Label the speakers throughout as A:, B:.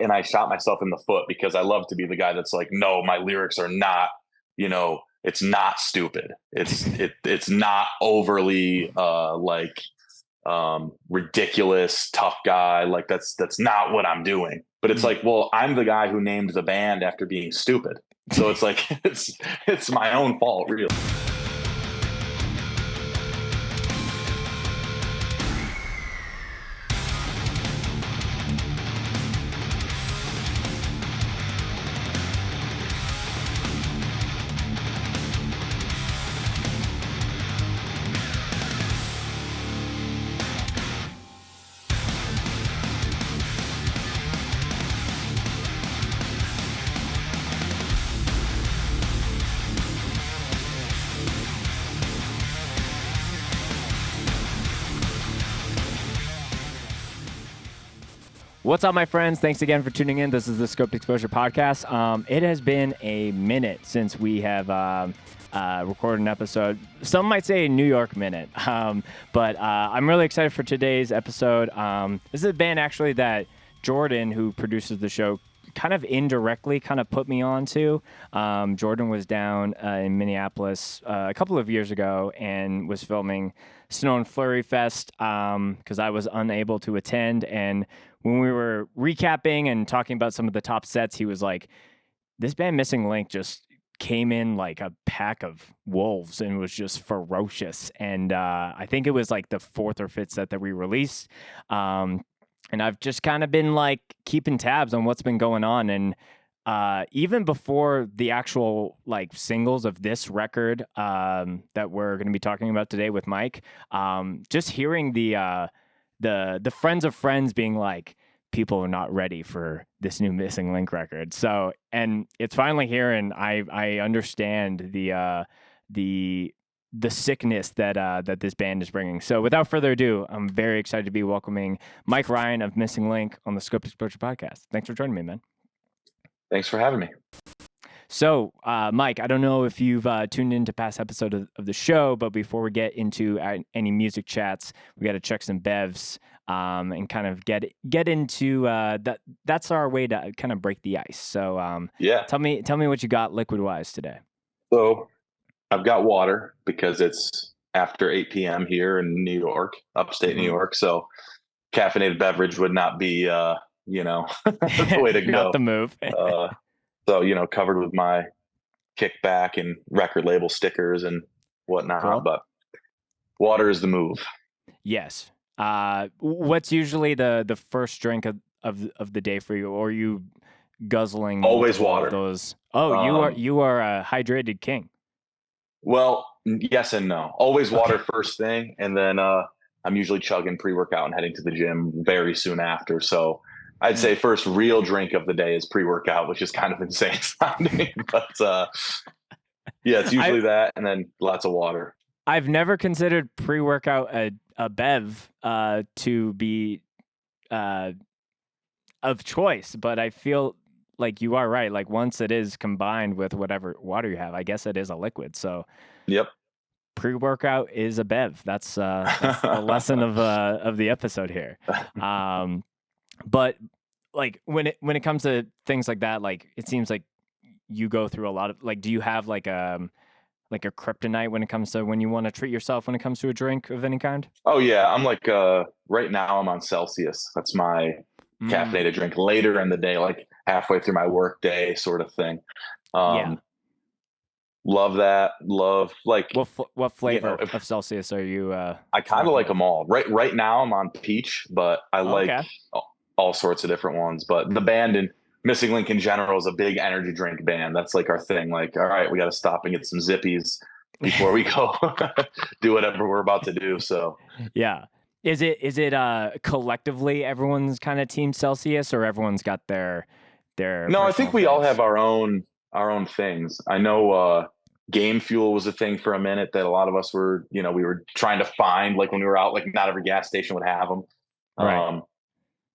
A: and I shot myself in the foot because I love to be the guy that's like, no, my lyrics are not, it's not stupid. It's not overly ridiculous tough guy. Like that's not what I'm doing. But it's like, well, I'm the guy who named the band after being stupid. So it's like it's my own fault, really.
B: What's up, my friends? Thanks again for tuning in. This is the Scoped Exposure Podcast. It has been a minute since we have recorded an episode. Some might say a New York minute, but I'm really excited for today's episode. This is a band actually that Jordan, who produces the show, kind of indirectly kind of put me on to. Jordan was down in Minneapolis a couple of years ago and was filming Snow and Flurry Fest because I was unable to attend. And when we were recapping and talking about some of the top sets, he was like, this band Missing Link just came in like a pack of wolves and was just ferocious. And I think it was like the fourth or fifth set that we released. And I've just kind of been like keeping tabs on what's been going on. And even before the actual like singles of this record that we're going to be talking about today with Mike, just hearing the friends of friends being like, people are not ready for this new Missing Link record. So, and it's finally here, and I understand the sickness that this band is bringing. So without further ado, I'm very excited to be welcoming Mike Ryan of Missing Link on the Scoped Exposure Podcast. Thanks for joining me, man.
A: Thanks for having me.
B: So, Mike, I don't know if you've tuned into past episodes of the show, but before we get into any music chats, we got to check some bevs and kind of get into that. That's our way to kind of break the ice. So,
A: Yeah.
B: tell me what you got liquid wise today.
A: So I've got water because it's after 8 p.m. here in New York, upstate New York. So caffeinated beverage would not be, the way to go.
B: Not the move.
A: So, covered with my kickback and record label stickers and whatnot,
B: Cool.
A: But water is the move.
B: Yes. What's usually the first drink of the day for you? Or are you guzzling
A: Always
B: multiple of
A: water.
B: those? Oh, you are a hydrated king.
A: Well, yes and no. Always water first thing, and then I'm usually chugging pre-workout and heading to the gym very soon after. So I'd say first real drink of the day is pre-workout, which is kind of insane sounding, but yeah, it's usually that, and then lots of water.
B: I've never considered pre-workout a bev to be of choice, but I feel like you are right. Like once it is combined with whatever water you have, I guess it is a liquid. So
A: Yep.
B: Pre-workout is a bev. That's the lesson of the episode here. But like when it comes to things like that, like it seems like you go through a lot of like, do you have like a kryptonite when it comes to when you want to treat yourself when it comes to a drink of any kind?
A: Oh yeah, I'm like right now I'm on Celsius. That's my caffeinated drink later in the day, like halfway through my work day sort of thing.
B: Yeah.
A: Love that. Love like
B: what flavor of Celsius are you?
A: I kind of like them all. Right now I'm on peach, but I like all sorts of different ones. But the band and Missing Link in general is a big energy drink band. That's like our thing. Like, all right, we got to stop and get some Zippies before we go do whatever we're about to do. So
B: yeah. Is it collectively everyone's kind of team Celsius, or everyone's got their
A: No, I think we all have our own things. I know Game Fuel was a thing for a minute that a lot of us were, we were trying to find, like when we were out, like not every gas station would have them.
B: Right.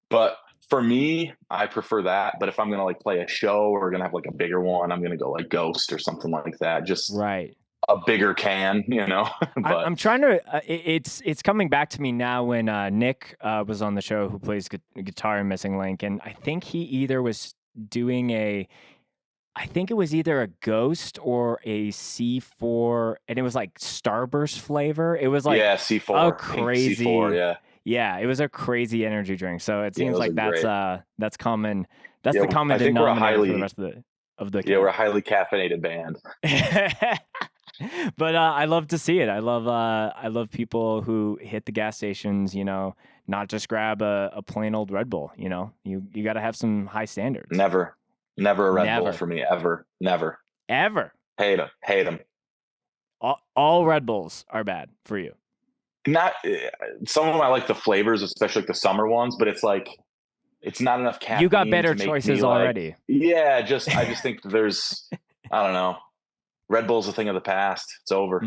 A: But for me, I prefer that. But if I'm going to like play a show or going to have like a bigger one, I'm going to go like Ghost or something like that. Just
B: right.
A: a bigger can, but
B: I'm trying to. It's coming back to me now when Nick was on the show, who plays guitar in Missing Link, and I think he either was doing I think it was either a Ghost or a C4, and it was like Starburst flavor. It was like
A: yeah,
B: a
A: C4, pink C4,
B: crazy,
A: yeah.
B: yeah, it was a crazy energy drink. So it
A: Yeah,
B: seems
A: those are
B: like
A: great.
B: that's common. That's
A: Yeah,
B: the common
A: I think we're a
B: denominator for the
A: highly
B: rest of the
A: yeah, we're a
B: camp.
A: highly caffeinated band.
B: But I love to see it. I love people who hit the gas stations, not just grab a plain old Red Bull, You got to have some high standards.
A: Never, never a Red Bull
B: Never,
A: for me, ever, never.
B: ever.
A: Hate them, hate them.
B: All Red Bulls are bad for you.
A: Not some of them I like the flavors, especially like the summer ones, but it's like it's not enough
B: You got
A: caffeine
B: better
A: to make me
B: choices
A: like,
B: already.
A: yeah, I just think there's, I don't know. Red Bull's a thing of the past. It's over.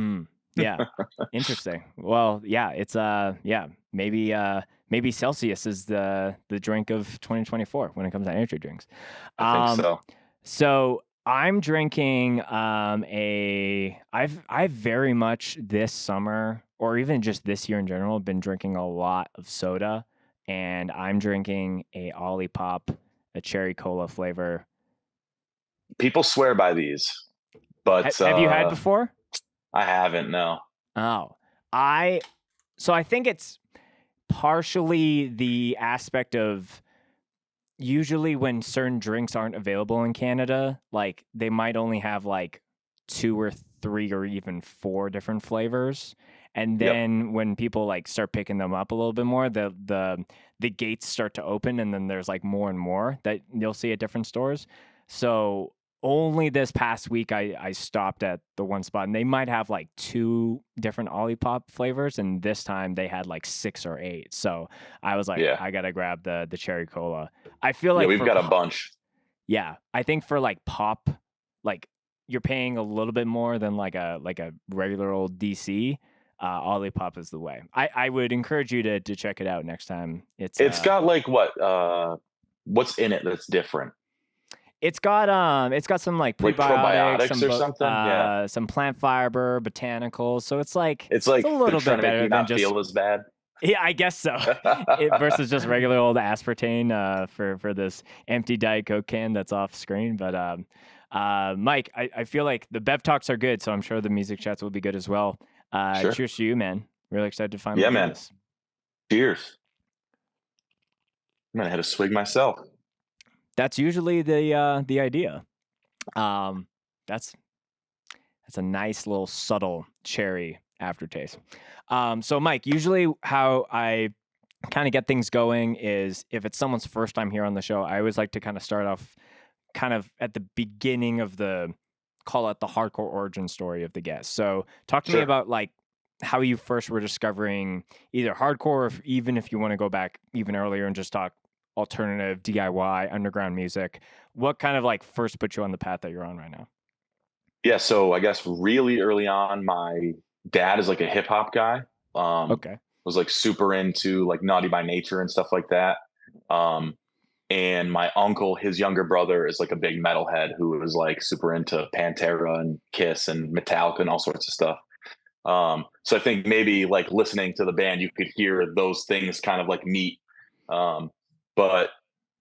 B: Yeah. Interesting. Well, yeah, it's yeah, maybe Celsius is the drink of 2024 when it comes to energy drinks.
A: I think so.
B: So I'm drinking I've very much this summer, or even just this year in general, been drinking a lot of soda, and I'm drinking a Olipop, a cherry cola flavor.
A: People swear by these, but
B: Have you had before?
A: I haven't, no.
B: Oh, so I think it's partially the aspect of usually when certain drinks aren't available in Canada, like they might only have like 2 or 3 or even 4 different flavors. And
A: Yep.
B: then when people like start picking them up a little bit more, the gates start to open, and then there's like more and more that you'll see at different stores. So only this past week I stopped at the one spot, and they might have like 2 different Olipop flavors, and this time they had like 6 or 8. So I was like,
A: Yeah.
B: I gotta grab the cherry cola. I feel
A: Yeah,
B: like
A: we've got a bunch.
B: yeah, I think for like pop, like you're paying a little bit more than like a regular old DC. Olipop is the way. I would encourage you to check it out next time.
A: It's got like what's in it that's different?
B: It's got some like
A: Like
B: prebiotics,
A: probiotics or something? Yeah.
B: some plant fiber, botanicals. So it's like
A: It's like
B: a little
A: they're trying
B: bit
A: to make
B: better
A: you
B: than
A: not
B: just
A: feel as bad.
B: yeah, I guess so. Versus just regular old aspartame for this empty Diet Coke can that's off screen. But Mike, I feel like the Bev talks are good, so I'm sure the music chats will be good as well.
A: Sure.
B: Cheers to you, man. Really excited to finally
A: Yeah,
B: do
A: man.
B: this.
A: Cheers. I'm gonna hit a swig myself.
B: That's usually the idea. That's a nice little subtle cherry aftertaste. So Mike, usually how I kind of get things going is if it's someone's first time here on the show, I always like to kind of start off kind of at the beginning of call it the hardcore origin story of the guest. So talk to me about like how you first were discovering either hardcore, or even if you want to go back even earlier and just talk alternative, DIY, underground music. What kind of like first put you on the path that you're on right now?
A: Yeah, so I guess really early on, my dad is like a hip hop guy.
B: Okay.
A: Was like super into like Naughty by Nature and stuff like that. And my uncle, his younger brother, is like a big metalhead who was like super into Pantera and Kiss and Metallica and all sorts of stuff. So I think maybe like listening to the band, you could hear those things kind of like meet. But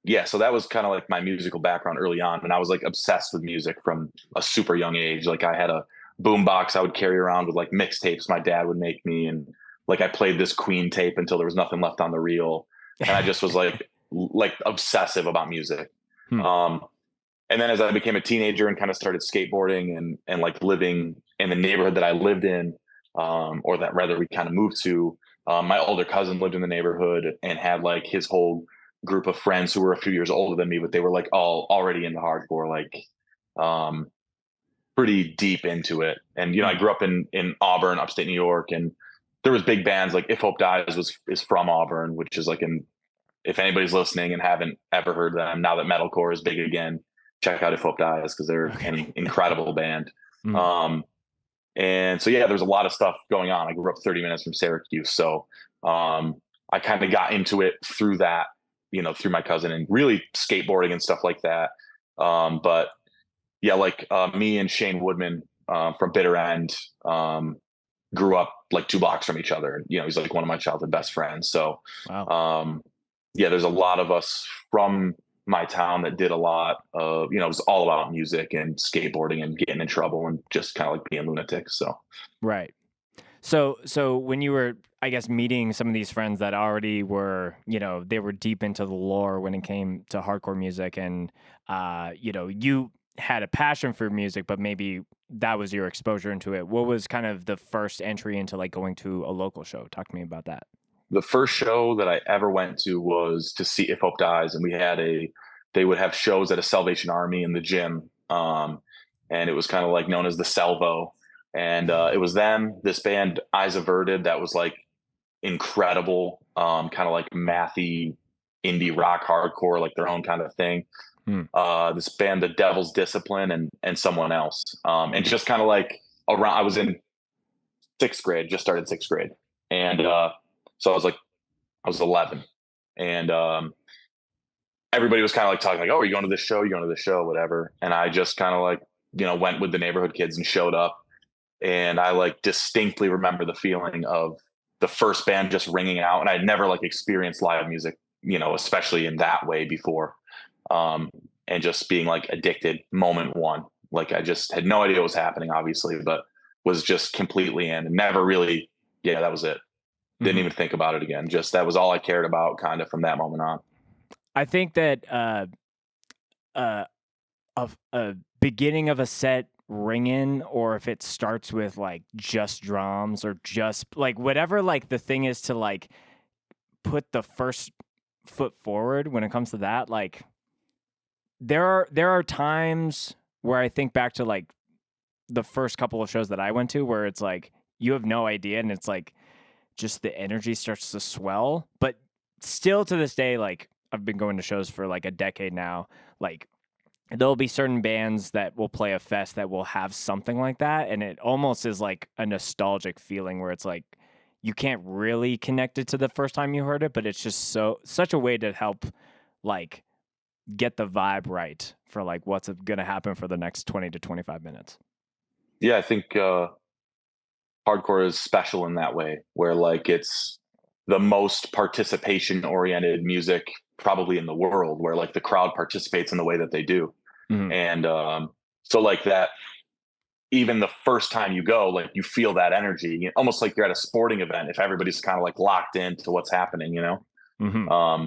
A: yeah, so that was kind of like my musical background early on. And I was like obsessed with music from a super young age. Like I had a boom box I would carry around with like mixtapes my dad would make me. And like I played this Queen tape until there was nothing left on the reel. And I just was like obsessive about music. And then as I became a teenager and kind of started skateboarding and like living in the neighborhood that I lived in, or that rather we kind of moved to, my older cousin lived in the neighborhood and had like his whole group of friends who were a few years older than me, but they were like all already into hardcore, like pretty deep into it. And I grew up in Auburn, upstate New York, and there was big bands like If Hope Dies is from Auburn, which is like if anybody's listening and haven't ever heard them, now that metalcore is big again, check out If Hope Dies because they're an incredible band. And so yeah, there's a lot of stuff going on. I grew up 30 minutes from Syracuse, so I kind of got into it through that, through my cousin and really skateboarding and stuff like that. But yeah, like me and Shane Woodman, from Bitter End. Grew up like 2 blocks from each other. He's like one of my childhood best friends. So,
B: Wow.
A: yeah, there's a lot of us from my town that did a lot of, it was all about music and skateboarding and getting in trouble and just kind of like being lunatics. So,
B: Right. So when you were, I guess, meeting some of these friends that already were, they were deep into the lore when it came to hardcore music, and you had a passion for music, but maybe that was your exposure into it. What was kind of the first entry into like going to a local show? Talk to me about that.
A: the first show that I ever went to was to see If Hope Dies, and they would have shows at a Salvation Army in the gym, and it was kind of like known as the Salvo, and it was them, this band Eyes Averted, that was like incredible, kind of like mathy indie rock hardcore, like their own kind of thing.
B: Hmm.
A: This band, The Devil's Discipline, and someone else, and just kind of like around. I was in 6th grade, just started 6th grade, and so I was 11, and everybody was kind of like talking like, "Oh, are you going to this show? You going to this show? Whatever." And I just kind of like went with the neighborhood kids and showed up, and I like distinctly remember the feeling of the first band just ringing out, and I'd never like experienced live music, especially in that way before, and just being like addicted moment one. Like I just had no idea what was happening, obviously, but was just completely in and never really. Yeah, that was it. Didn't even think about it again. Just that was all I cared about, kind of from that moment on.
B: I think that a beginning of a set ringing, or if it starts with like just drums or just like whatever, like the thing is to like put the first foot forward when it comes to that. Like there are times where I think back to like the first couple of shows that I went to where it's like you have no idea, and it's like just the energy starts to swell. But still to this day, like I've been going to shows for like a decade now, like there'll be certain bands that will play a fest that will have something like that, and it almost is like a nostalgic feeling where it's like you can't really connect it to the first time you heard it, but it's just such a way to help like get the vibe right for like what's going to happen for the next 20 to 25 minutes.
A: Yeah, I think hardcore is special in that way, where like it's the most participation oriented music probably in the world, where like the crowd participates in the way that they do.
B: Mm-hmm.
A: And so like that, even the first time you go, like you feel that energy, almost like you're at a sporting event if everybody's kind of like locked into what's happening.
B: Mm-hmm.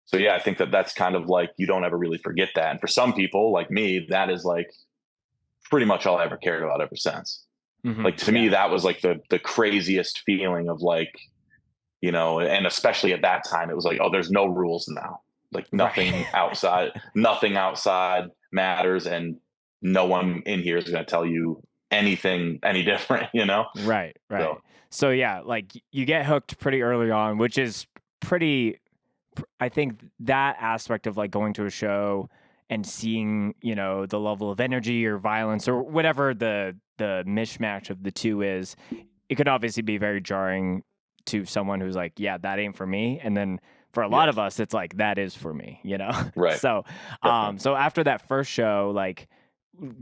A: So yeah, I think that that's kind of like you don't ever really forget that. And for some people like me, that is like pretty much all I ever cared about ever since.
B: Mm-hmm.
A: Like to me, that was like the craziest feeling of like, and especially at that time, it was like, oh, there's no rules now. Like nothing nothing outside matters, and no one in here is going to tell you anything any different,
B: Right. So yeah, like you get hooked pretty early on, which is pretty. I think that aspect of like going to a show and seeing, the level of energy or violence or whatever the mishmash of the two is, it could obviously be very jarring to someone who's like, yeah, that ain't for me. And then for a lot of us, it's like, that is for me,
A: Right.
B: So, so after that first show, like,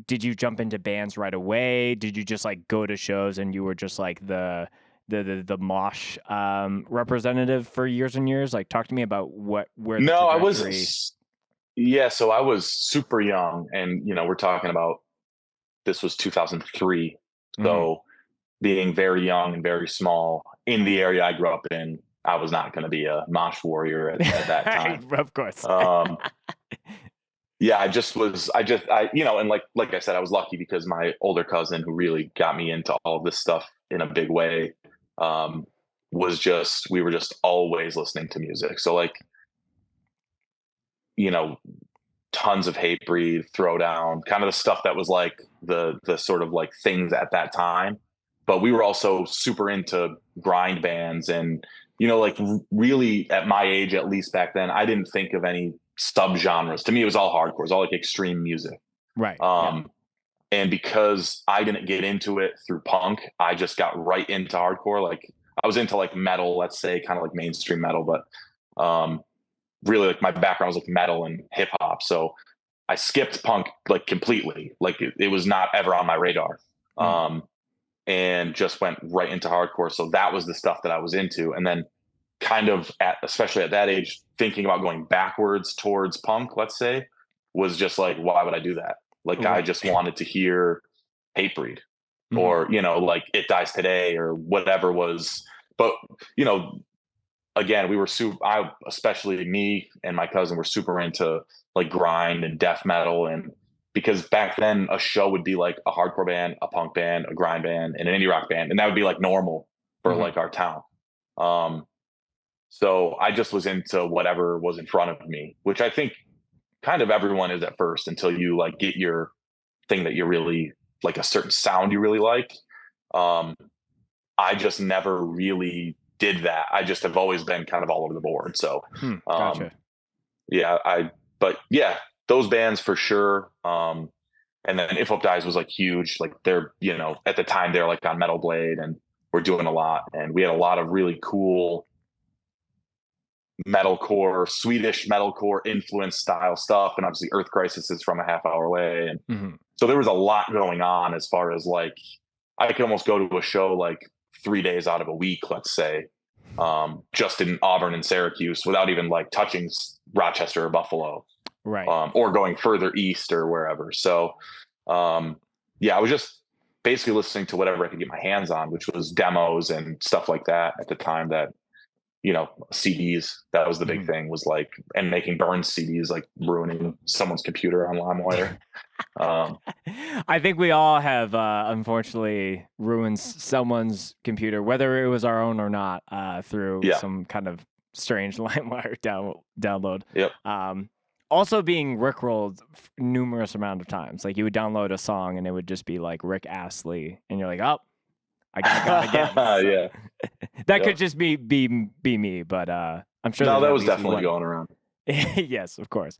B: did you jump into bands right away? Did you just like go to shows and you were just like the Mosh representative for years and years? Like, talk to me about where the
A: No, I
B: trajectory...
A: was, yeah. So I was super young, and, we're talking about, this was 2003. So being very young and very small in the area I grew up in, I was not going to be a mosh warrior at that time.
B: Of course.
A: Yeah, and like I said, I was lucky because my older cousin, who really got me into all of this stuff in a big way, we were just always listening to music. So like, tons of Hatebreed, Throwdown, kind of the stuff that was like the sort of like things at that time. But we were also super into grind bands, and like really at my age, at least back then, I didn't think of any subgenres. To me, it was all hardcore, it was all like extreme music.
B: Right.
A: And because I didn't get into it through punk, I just got right into hardcore. Like I was into like metal, let's say, kind of like mainstream metal, but really like my background was like metal and hip hop. So I skipped punk like completely. Like it was not ever on my radar.
B: Mm.
A: And just went right into hardcore. So that was the stuff that I was into. And then kind of especially at that age, thinking about going backwards towards punk, let's say, was just like, why would I do that? Like, I
B: Right.
A: just wanted to hear Hatebreed
B: Mhm.
A: or, like It Dies Today or whatever was, but, again, we were especially me and my cousin were super into like grind and death metal. And because back then a show would be like a hardcore band, a punk band, a grind band, and an indie rock band. And that would be like normal for
B: Mhm.
A: like our town. Um, so I just was into whatever was in front of me, which I think kind of everyone is at first until you like get your thing that you really like, a certain sound you really like. Um, I just never really did that. I just have always been kind of all over the board. So, um,
B: Gotcha.
A: yeah, but yeah, those bands for sure. And then If Hope Dies was like huge. Like they're, at the time they're like on Metal Blade and we're doing a lot. And we had a lot of really cool metalcore, Swedish metalcore influence style stuff. And obviously Earth Crisis is from a half hour away. And
B: Mhm.
A: so there was a lot going on as far as like, I could almost go to a show like 3 days out of a week, let's say, just in Auburn and Syracuse without even like touching Rochester or Buffalo,
B: Right.
A: or going further east or wherever. So, yeah, I was just basically listening to whatever I could get my hands on, which was demos and stuff like that at the time that, CDs, that was the big
B: Mhm.
A: thing, was like, and making burn CDs, like ruining someone's computer on LimeWire. Um,
B: I think we all have, unfortunately, ruined someone's computer, whether it was our own or not, through
A: yeah.
B: some kind of strange LimeWire download.
A: Yep.
B: Um, Also being rickrolled numerous amount of times. Like you would download a song and it would just be like Rick Astley, and you're like, oh, I got got again. So
A: Yeah.
B: that could
A: Yep.
B: just be me, but I'm sure
A: No,
B: there's
A: that
B: at
A: was
B: least
A: definitely
B: one.
A: going around.
B: Yes, of course.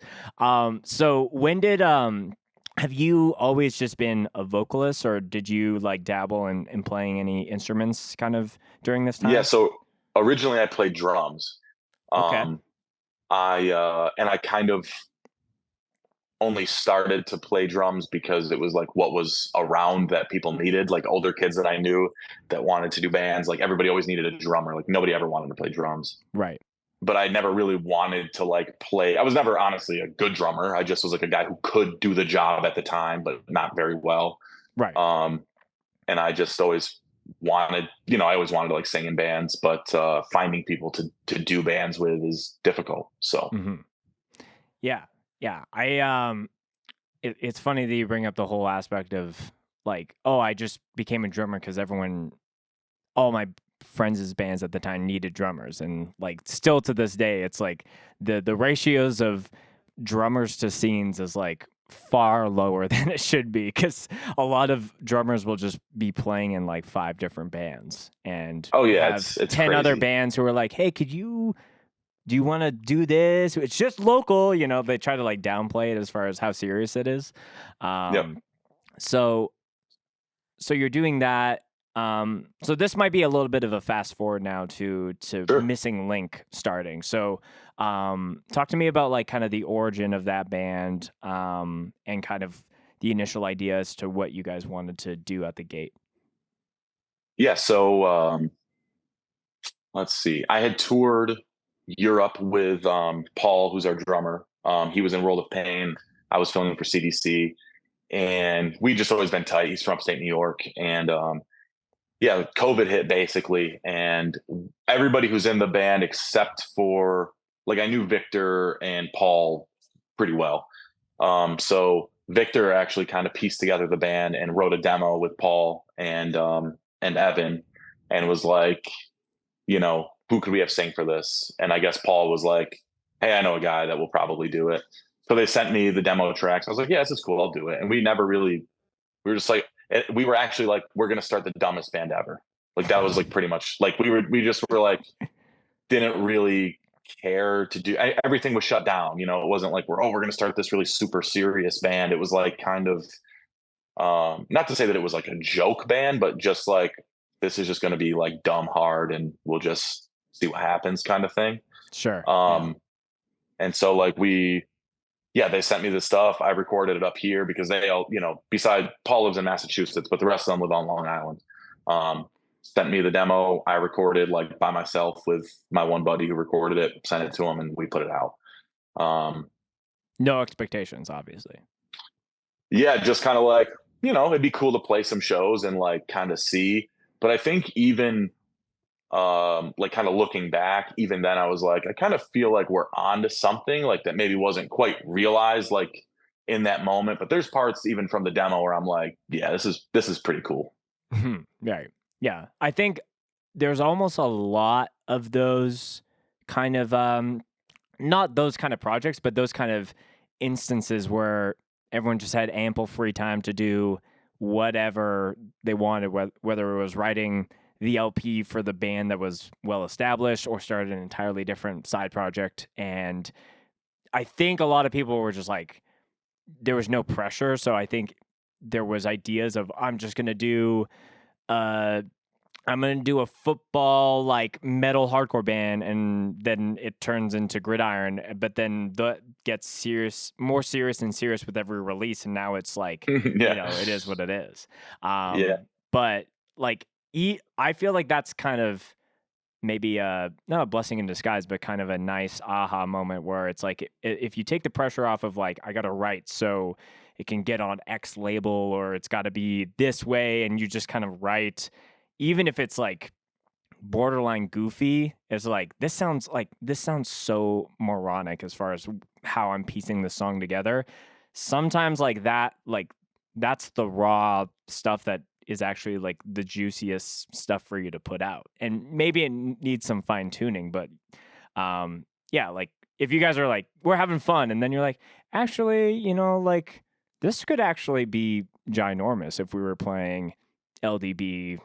B: So when did have you always just been a vocalist, or did you like dabble in playing any instruments kind of during this
A: Yeah.
B: time?
A: So originally I played drums.
B: Okay.
A: Um, I kind of only started to play drums because it was like what was around that people needed, like older kids that I knew that wanted to do bands. Like everybody always needed a drummer. Like nobody ever wanted to play drums.
B: Right.
A: But I never really wanted to like play. I was never honestly a good drummer. I just was like a guy who could do the job at the time, but not very well.
B: Right.
A: Um, and I just always wanted, I always wanted to like sing in bands, but finding people to do bands with is difficult. So
B: Hmm. Yeah. Yeah. It's funny that you bring up the whole aspect of like, oh, I just became a drummer because all my friends' bands at the time needed drummers, and like still to this day, it's like the ratios of drummers to scenes is like far lower than it should be, because a lot of drummers will just be playing in like 5 different bands, and
A: oh
B: you
A: yeah,
B: have
A: it's
B: 10 other
A: crazy.
B: bands who are like, hey, do you want to do this? It's just local, they try to like downplay it as far as how serious it is.
A: Yep.
B: um so so you're doing that. So this might be a little bit of a fast forward now to
A: Sure.
B: Missing Link starting. So talk to me about like kind of the origin of that band, and kind of the initial idea as to what you guys wanted to do at the gate.
A: Yeah. So let's see. I had toured Europe with Paul, who's our drummer. He was in World of Pain. I was filming for CDC, and we just always been tight. He's from upstate New York, and yeah, COVID hit basically, and everybody who's in the band except for like, I knew Victor and Paul pretty well. So Victor actually kind of pieced together the band and wrote a demo with Paul and Evan, and was like, who could we have sing for this? And I guess Paul was like, hey, I know a guy that will probably do it. So they sent me the demo tracks. I was like, yeah, this is cool. I'll do it. And we were just like, we were actually like, we're going to start the dumbest band ever. Like that was like pretty much like, we just were like, didn't really care to do. Everything was shut down. It wasn't like we're going to start this really super serious band. It was like kind of, not to say that it was like a joke band, but just like, this is just going to be like dumb hard and we'll just see what happens kind of thing.
B: Sure. Yeah.
A: Um, and so like yeah, they sent me the stuff. I recorded it up here because they all, beside Paul lives in Massachusetts, but the rest of them live on Long Island. Sent me the demo. I recorded like by myself with my one buddy who recorded it, sent it to him, and we put it out.
B: No expectations, obviously.
A: Yeah, just kind of like, it'd be cool to play some shows and like kind of see. But I think even like kind of looking back, even then I was like, I kind of feel like we're on to something like that maybe wasn't quite realized like in that moment. But there's parts even from the demo where I'm like, yeah, this is pretty cool.
B: Right. Yeah. I think there's almost a lot of those kind of not those kind of projects, but those kind of instances where everyone just had ample free time to do whatever they wanted, whether it was writing the LP for the band that was well established or started an entirely different side project. And I think a lot of people were just like, there was no pressure. So I think there was ideas of, I'm going to do a football like metal hardcore band, and then it turns into Gridiron. But then that gets more serious with every release, and now it's like it is what it is. But like I feel like that's kind of maybe not a blessing in disguise, but kind of a nice aha moment where it's like if you take the pressure off of like I got to write so it can get on X label or it's got to be this way, and you just kind of write. Even if it's like borderline goofy, it's like this sounds so moronic as far as how I'm piecing the song together. Sometimes like that, like that's the raw stuff that is actually like the juiciest stuff for you to put out. And maybe it needs some fine tuning, but yeah, like if you guys are like, we're having fun, and then you're like, actually, like this could actually be ginormous if we were playing LDB,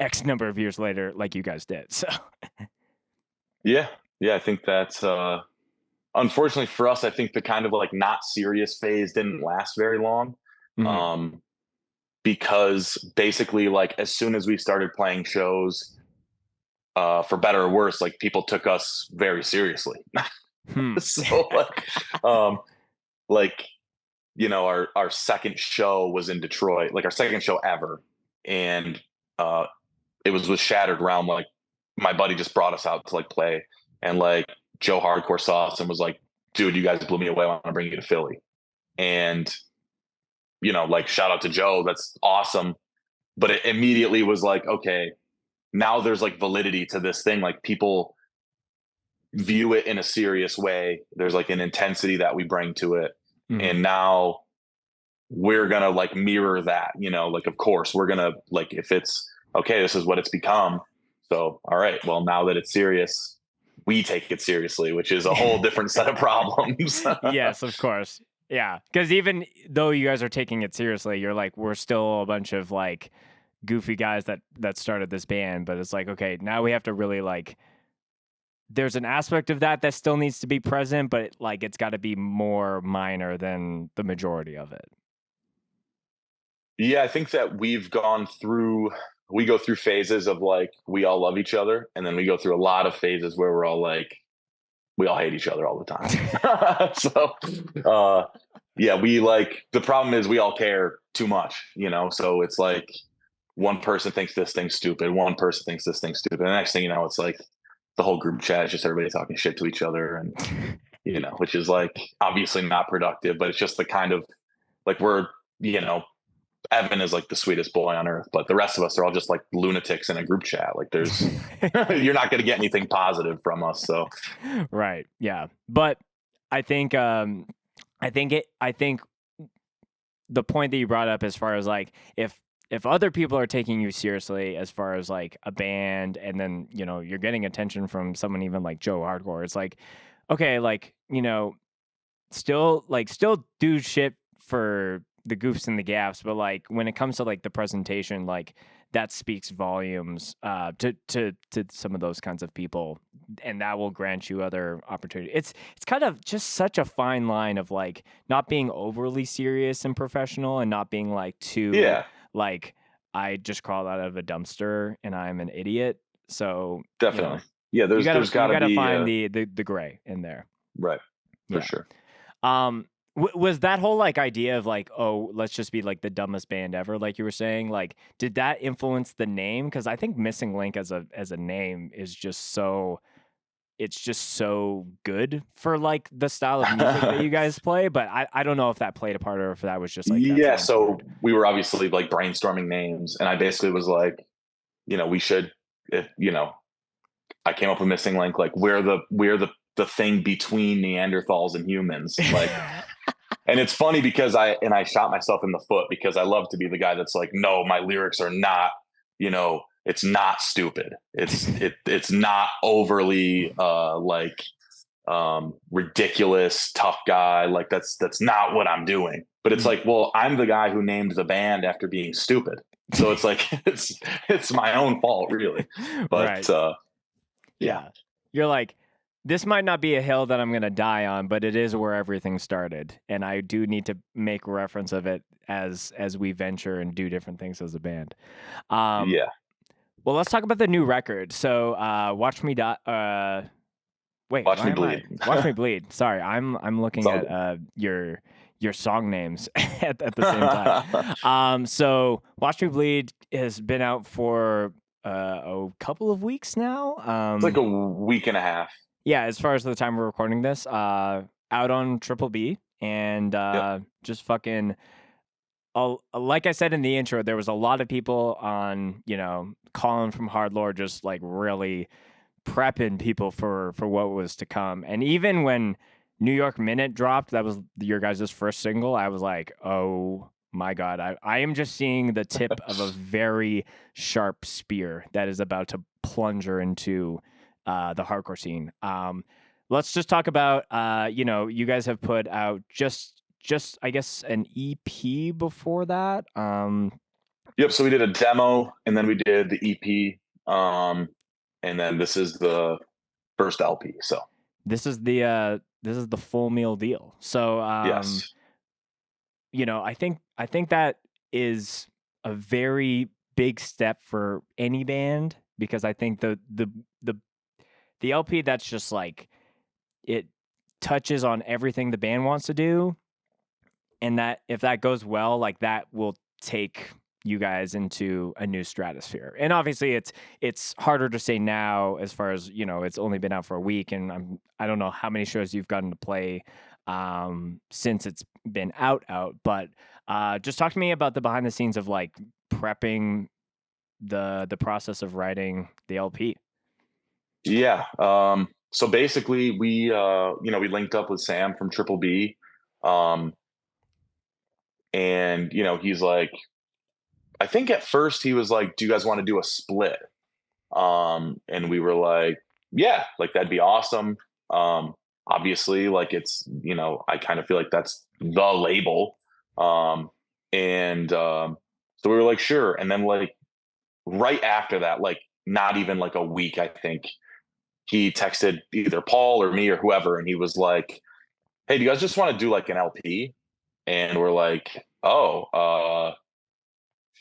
B: X number of years later, like you guys did. So,
A: yeah, I think that's unfortunately for us. I think the kind of like not serious phase didn't last very long, because basically, like as soon as we started playing shows, for better or worse, like people took us very seriously. So, like, our second show was in Detroit, like our second show ever. And it was with Shattered Realm. Like my buddy just brought us out to like play, and like Joe Hardcore saw us and was like, dude, you guys blew me away. I want to bring you to Philly. And like shout out to Joe, that's awesome. But it immediately was like, okay, now there's like validity to this thing. Like people view it in a serious way. There's like an intensity that we bring to it. And now we're gonna like mirror that, like of course we're gonna like, if it's okay, this is what it's become. So all right, well, now that it's serious, we take it seriously, which is a whole different set of problems.
B: Yes, of course. Yeah, because even though you guys are taking it seriously, you're like, we're still a bunch of like goofy guys that started this band. But it's like, okay, now we have to really like, there's an aspect of that still needs to be present, but like it's got to be more minor than the majority of it.
A: Yeah, I think that we go through phases of like, we all love each other. And then we go through a lot of phases where we're all like, we all hate each other all the time. So, yeah, we like, the problem is we all care too much, so it's like one person thinks this thing's stupid. One person thinks this thing's stupid. And the next thing you know, it's like the whole group chat is just everybody talking shit to each other. And, which is like obviously not productive, but it's just the kind of like, we're, Evan is like the sweetest boy on earth, but the rest of us are all just like lunatics in a group chat. Like there's, you're not going to get anything positive from us. So,
B: right. Yeah. But I think the point that you brought up as far as like, if other people are taking you seriously as far as like a band, and then, you're getting attention from someone even like Joe Hardcore, it's like, okay, like, still do shit for the goofs and the gaffs, but like when it comes to like the presentation, like that speaks volumes to some of those kinds of people, and that will grant you other opportunities. It's kind of just such a fine line of like not being overly serious and professional, and not being like too like I just crawled out of a dumpster and I'm an idiot. So
A: definitely, there's got to
B: find the gray in there,
A: right? For sure.
B: Was that whole like idea of like, oh, let's just be like the dumbest band ever, like you were saying, like, did that influence the name? Because I think Missing Link as a name is just so, it's just so good for like the style of music that you guys play. But I don't know if that played a part or if that was just like that's
A: Yeah,
B: what
A: so
B: inspired.
A: we were obviously like brainstorming names, and I basically was like, we should, if I came up with Missing Link, like we're the thing between Neanderthals and humans, like. And it's funny because I shot myself in the foot because I love to be the guy that's like, no, my lyrics are not, it's not stupid. It's not overly like ridiculous, tough guy. Like that's not what I'm doing. But it's like, well, I'm the guy who named the band after being stupid. So it's like it's my own fault, really. But
B: Right.
A: yeah.
B: Yeah. You're like, this might not be a hill that I'm going to die on, but it is where everything started. And I do need to make reference of it as we venture and do different things as a band. Um,
A: Yeah.
B: well, let's talk about the new record. So, Watch Me Die. Wait,
A: Watch
B: why
A: me
B: am I?
A: bleed.
B: Watch Me Bleed. Sorry, I'm
A: It's
B: looking
A: all
B: at
A: good.
B: your song names at the same time. So Watch Me Bleed has been out for a couple of weeks now.
A: It's like a week and a half.
B: Yeah, as far as the time we're recording this, out on Triple B, and
A: Yep.
B: just fucking. Like I said in the intro, there was a lot of people on, Colin from Hardlore, just like really prepping people for what was to come. And even when New York Minute dropped, that was your guys' first single, I was like, oh my God, I am just seeing the tip of a very sharp spear that is about to plunger into the hardcore scene. Let's just talk about, you guys have put out just I guess an EP before that.
A: Yep. So we did a demo, and then we did the EP, and then this is the first LP. So
B: This is the full meal deal. So
A: yes.
B: I think that is a very big step for any band because I think the LP that's just like it touches on everything the band wants to do, and that if that goes well, like that will take you guys into a new stratosphere. And obviously it's harder to say now as far as, it's only been out for a week and I don't know how many shows you've gotten to play since it's been out, but just talk to me about the behind the scenes of like prepping the process of writing the LP.
A: Yeah. So basically we linked up with Sam from Triple B. Um, and he's like, I think at first he was like, do you guys want to do a split? And we were like, yeah, like that'd be awesome. Obviously, like it's, I kind of feel like that's the label. And So we were like, sure. And then like right after that, like not even like a week, I think he texted either Paul or me or whoever, and he was like, hey, do you guys just want to do like an LP? And we're like, oh,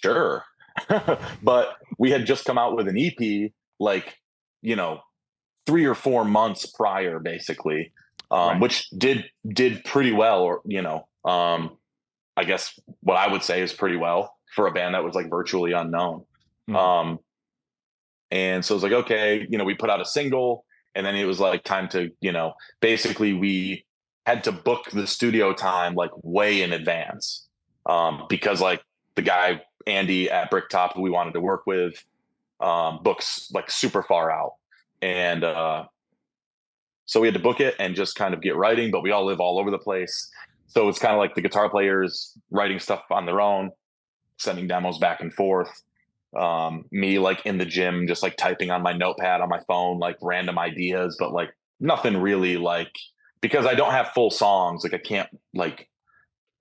A: sure. But we had just come out with an EP, like, you know, 3 or 4 months prior, basically,
B: Right.
A: which did pretty well, or I guess what I would say is pretty well for a band that was like virtually unknown.
B: Mhm.
A: Um, and so it was like, okay, we put out a single, and then it was like time to, basically we had to book the studio time like way in advance, because like the guy Andy at Bricktop who we wanted to work with books like super far out, and so we had to book it and just kind of get writing. But we all live all over the place, so it's kind of like the guitar players writing stuff on their own, sending demos back and forth. Me like in the gym, just like typing on my notepad on my phone, like random ideas, but like nothing really like, because I don't have full songs. Like I can't like,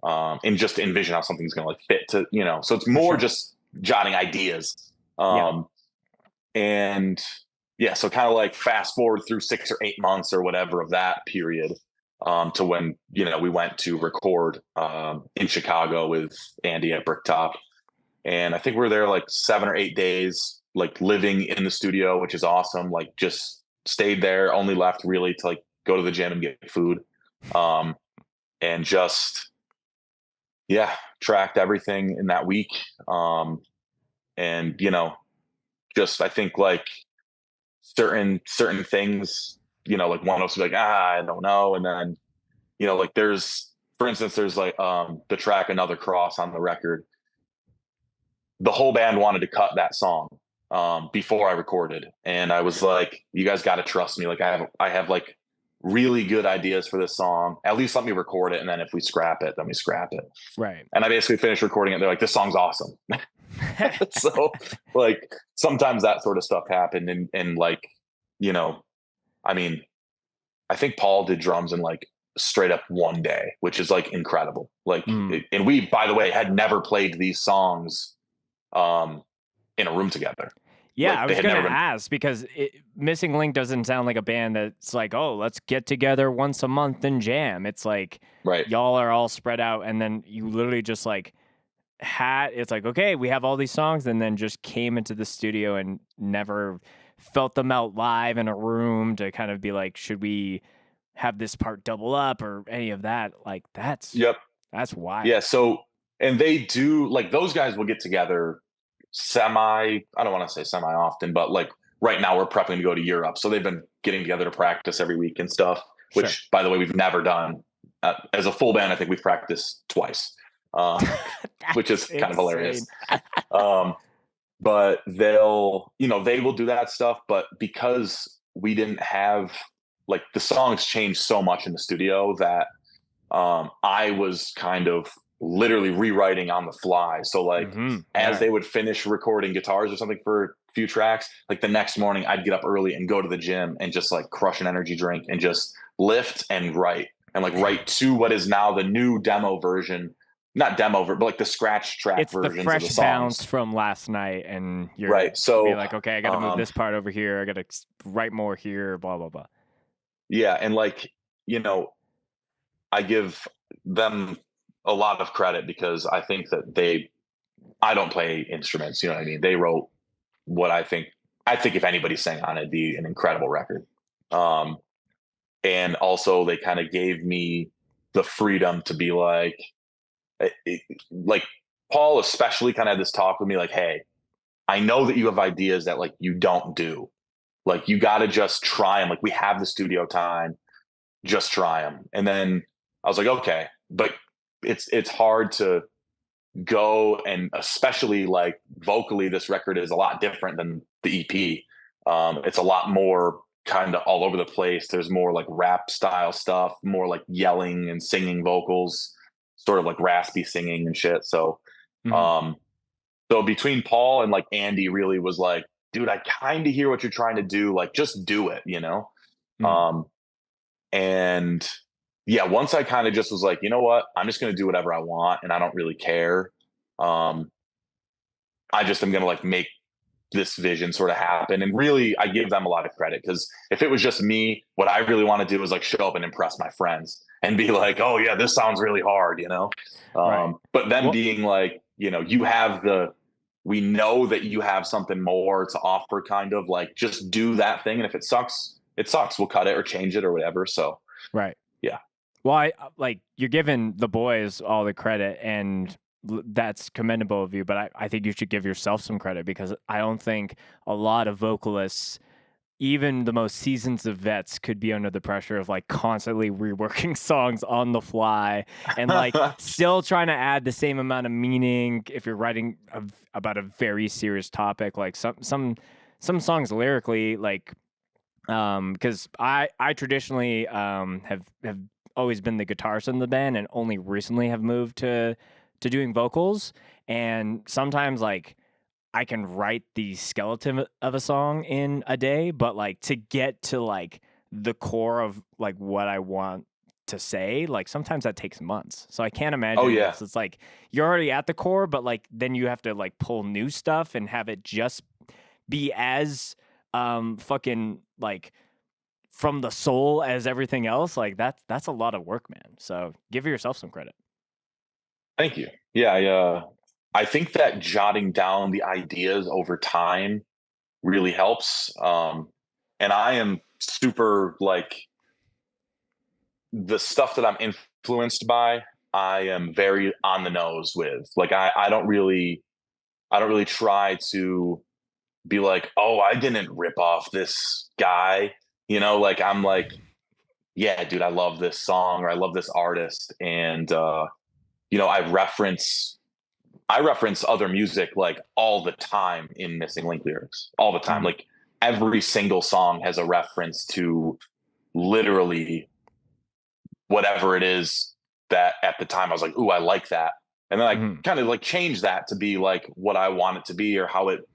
A: and just envision how something's going to like fit to, so it's
B: For
A: more
B: sure.
A: just jotting ideas.
B: Yeah.
A: And yeah, so kind of like fast forward through 6 or 8 months or whatever of that period, to when, we went to record, in Chicago with Andy at Bricktop. And I think we were there like 7 or 8 days, like living in the studio, which is awesome. Like just stayed there, only left really to like go to the gym and get food. Um, and just, yeah, tracked everything in that week. And, just, I think like certain things, like one of us would be like, I don't know. And then, like for instance, there's like, the track Another Cross on the record. The whole band wanted to cut that song before I recorded, and I was like, "You guys got to trust me. Like, I have like really good ideas for this song. At least let me record it, and then if we scrap it, then we scrap it."
B: Right.
A: And I basically finished recording it. They're like, "This song's awesome." So, like, sometimes that sort of stuff happened, and like, you know, I mean, I think Paul did drums in like straight up one day, which is like incredible. Like, and we, by the way, had never played these songs in a room together.
B: Yeah,
A: Like
B: I
A: they
B: was
A: had
B: going
A: never
B: to
A: been.
B: ask because Missing Link doesn't sound like a band that's like, oh, let's get together once a month and jam. It's like
A: Right.
B: y'all are all spread out, and then you literally just like it's like, okay, we have all these songs, and then just came into the studio and never felt them out live in a room to kind of be like, should we have this part double up or any of that? Like
A: Yep.
B: that's
A: Yeah.
B: wild.
A: So, and they do, like, those guys will get together I don't want to say semi often, but like right now we're prepping to go to Europe. So they've been getting together to practice every week and stuff,
B: Sure.
A: which, by the way, we've never done. As a full band, I think we've practiced twice, which is
B: That's
A: kind of
B: insane.
A: hilarious. Um, but they will do that stuff. But because we didn't have, like, the songs changed so much in the studio that I was kind of literally rewriting on the fly. So like as
B: Yeah.
A: they would finish recording guitars or something for a few tracks, like the next morning I'd get up early and go to the gym and just like crush an energy drink and just lift and write to what is now the new demo version. Not demo, but like the scratch track
B: It's the
A: versions of the
B: fresh bounce
A: songs.
B: from last night, and you're
A: Right.
B: be
A: So
B: like, okay, I got to move this part over here. I got to write more here. Blah blah blah.
A: yeah, and like, you know, I give them a lot of credit because I think that I don't play instruments, you know what I mean? They wrote what I think if anybody sang on it, it'd be an incredible record. Um, and also they kind of gave me the freedom to be like, like Paul especially kind of had this talk with me, like, hey, I know that you have ideas that like you don't do. Like you got to just try them. Like we have the studio time, just try them. And then I was like, okay, but it's hard to go, and especially like vocally this record is a lot different than the EP. It's a lot more kind of all over the place. There's more like rap style stuff, more like yelling and singing vocals, sort of like raspy singing and shit. So
B: Mhm.
A: um so between Paul and like Andy really was like, dude, I kind of hear what you're trying to do, like just do it,
B: Mhm.
A: um and yeah, once I kind of just was like, you know what, I'm just going to do whatever I want and I don't really care. um I just am going to like make this vision sort of happen. And really, I give them a lot of credit because if it was just me, what I really want to do is like show up and impress my friends and be like, oh, yeah, this sounds really hard.
B: Right.
A: But them
B: Well,
A: being like, we know that you have something more to offer, kind of like just do that thing. And if it sucks, it sucks. We'll cut it or change it or whatever. So,
B: right.
A: yeah.
B: Well, I like you're giving the boys all the credit, and that's commendable of you. But I think you should give yourself some credit because I don't think a lot of vocalists, even the most seasoned of vets, could be under the pressure of like constantly reworking songs on the fly and like still trying to add the same amount of meaning if you're writing about a very serious topic. Like some songs lyrically, like because I traditionally have always been the guitarist in the band and only recently have moved to doing vocals, and sometimes like I can write the skeleton of a song in a day, but like to get to like the core of like what I want to say, like sometimes that takes months. So I can't
A: Oh,
B: imagine
A: yeah.
B: if it's like you're already at the core, but like then you have to like pull new stuff and have it just be as fucking like from the soul as everything else. Like that's a lot of work, man. So give yourself some credit.
A: Thank you. Yeah. I think that jotting down the ideas over time really helps. And I am super like the stuff that I'm influenced by, I am very on the nose with. Like I don't really try to be like, oh, I didn't rip off this guy. Like I'm like, yeah, dude, I love this song or I love this artist. And I reference other music like all the time in Missing Link lyrics. All the time. Like every single song has a reference to literally whatever it is that at the time I was like, ooh, I like that. And then I kind of like change that to be like what I want it to be or how it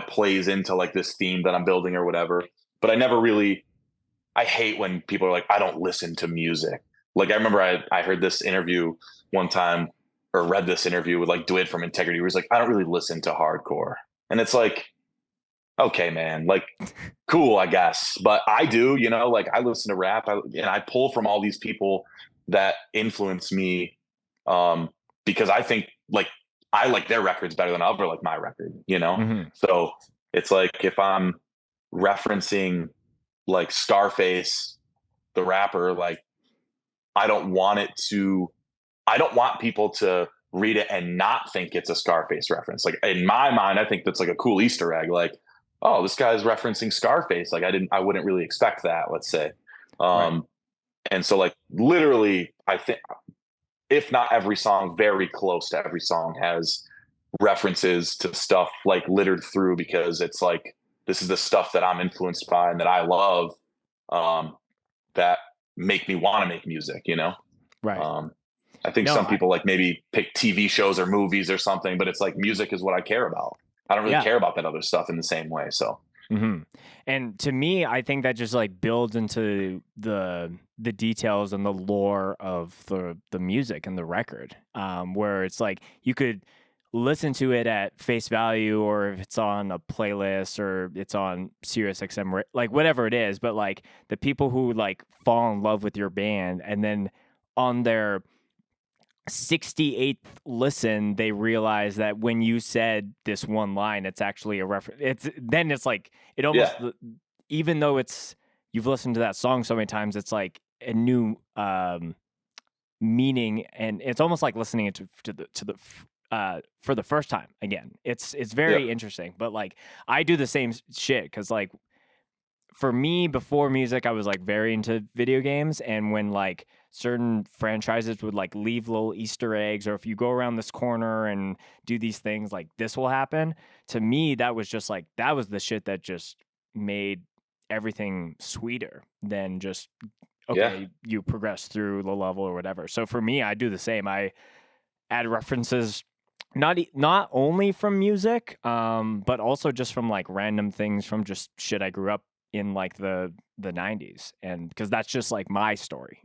A: plays into like this theme that I'm building or whatever. But I hate when people are like, I don't listen to music. Like I remember I heard this interview one time or read this interview with like Dwid from Integrity where he's like, I don't really listen to hardcore. And it's like, okay, man, like cool, I guess. But I do, like I listen to rap and I pull from all these people that influence me because I think like I like their records better than I'll ever like my record. So it's like if I'm referencing like Scarface, the rapper, like I don't want people to read it and not think it's a Scarface reference. Like in my mind, I think that's like a cool Easter egg. Like, oh, this guy's referencing Scarface. Like I wouldn't really expect that, let's say.
B: Right.
A: And so like literally, I think if not every song, very close to every song has references to stuff like littered through because it's like, this is the stuff that I'm influenced by and that I love that make me want to make music.
B: Right.
A: I think some people like maybe pick TV shows or movies or something, but it's like music is what I care about. I don't really care about that other stuff in the same way. So,
B: and to me, I think that just like builds into the details and the lore of the music and the record, where it's like you could listen to it at face value, or if it's on a playlist or it's on SiriusXM, like whatever it is. But like the people who like fall in love with your band, and then on their 68th listen, they realize that when you said this one line, it's actually a reference. It's like it almost, even though you've listened to that song so many times, it's like a new meaning, and it's almost like listening to the for the first time again. It's very interesting, but like I do the same shit because like for me before music, I was like very into video games, and when like certain franchises would like leave little Easter eggs, or if you go around this corner and do these things, like this will happen. To me, that was just like, that was the shit that just made everything sweeter than just, okay, you progress through the level or whatever. So for me, I do the same. I add references not only from music, but also just from like random things from just shit I grew up in like the 90s. And because that's just like my story,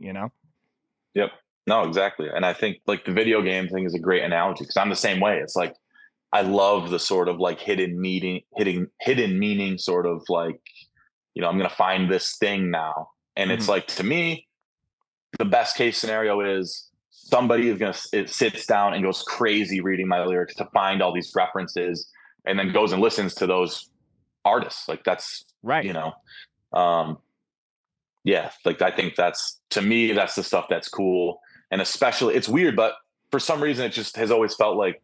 A: Yep. No, exactly. And I think like the video game thing is a great analogy because I'm the same way. It's like I love the sort of like hidden meaning sort of like, I'm going to find this thing now. And it's like, to me, the best case scenario is somebody it sits down and goes crazy reading my lyrics to find all these references and then goes and listens to those artists. Like that's right. Like I think to me, that's the stuff that's cool. And especially it's weird, but for some reason it just has always felt like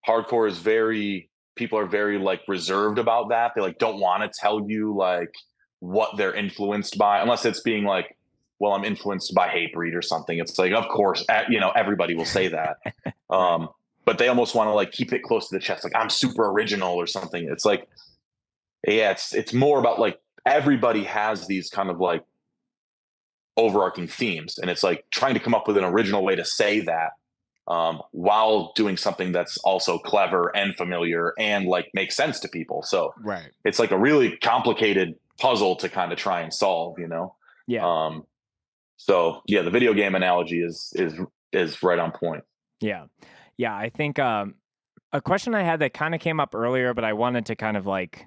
A: hardcore is people are very like reserved about that. They like don't want to tell you like what they're influenced by, unless it's being like, well, I'm influenced by Hatebreed or something. It's like, of course, everybody will say that. But they almost want to like keep it close to the chest. Like I'm super original or something. It's like, yeah, it's more about like everybody has these kind of like overarching themes, and it's like trying to come up with an original way to say that while doing something that's also clever and familiar and like makes sense to people. So it's like a really complicated puzzle to kind of try and solve, So yeah, the video game analogy is right on point.
B: Yeah. I think a question I had that kind of came up earlier, but I wanted to kind of like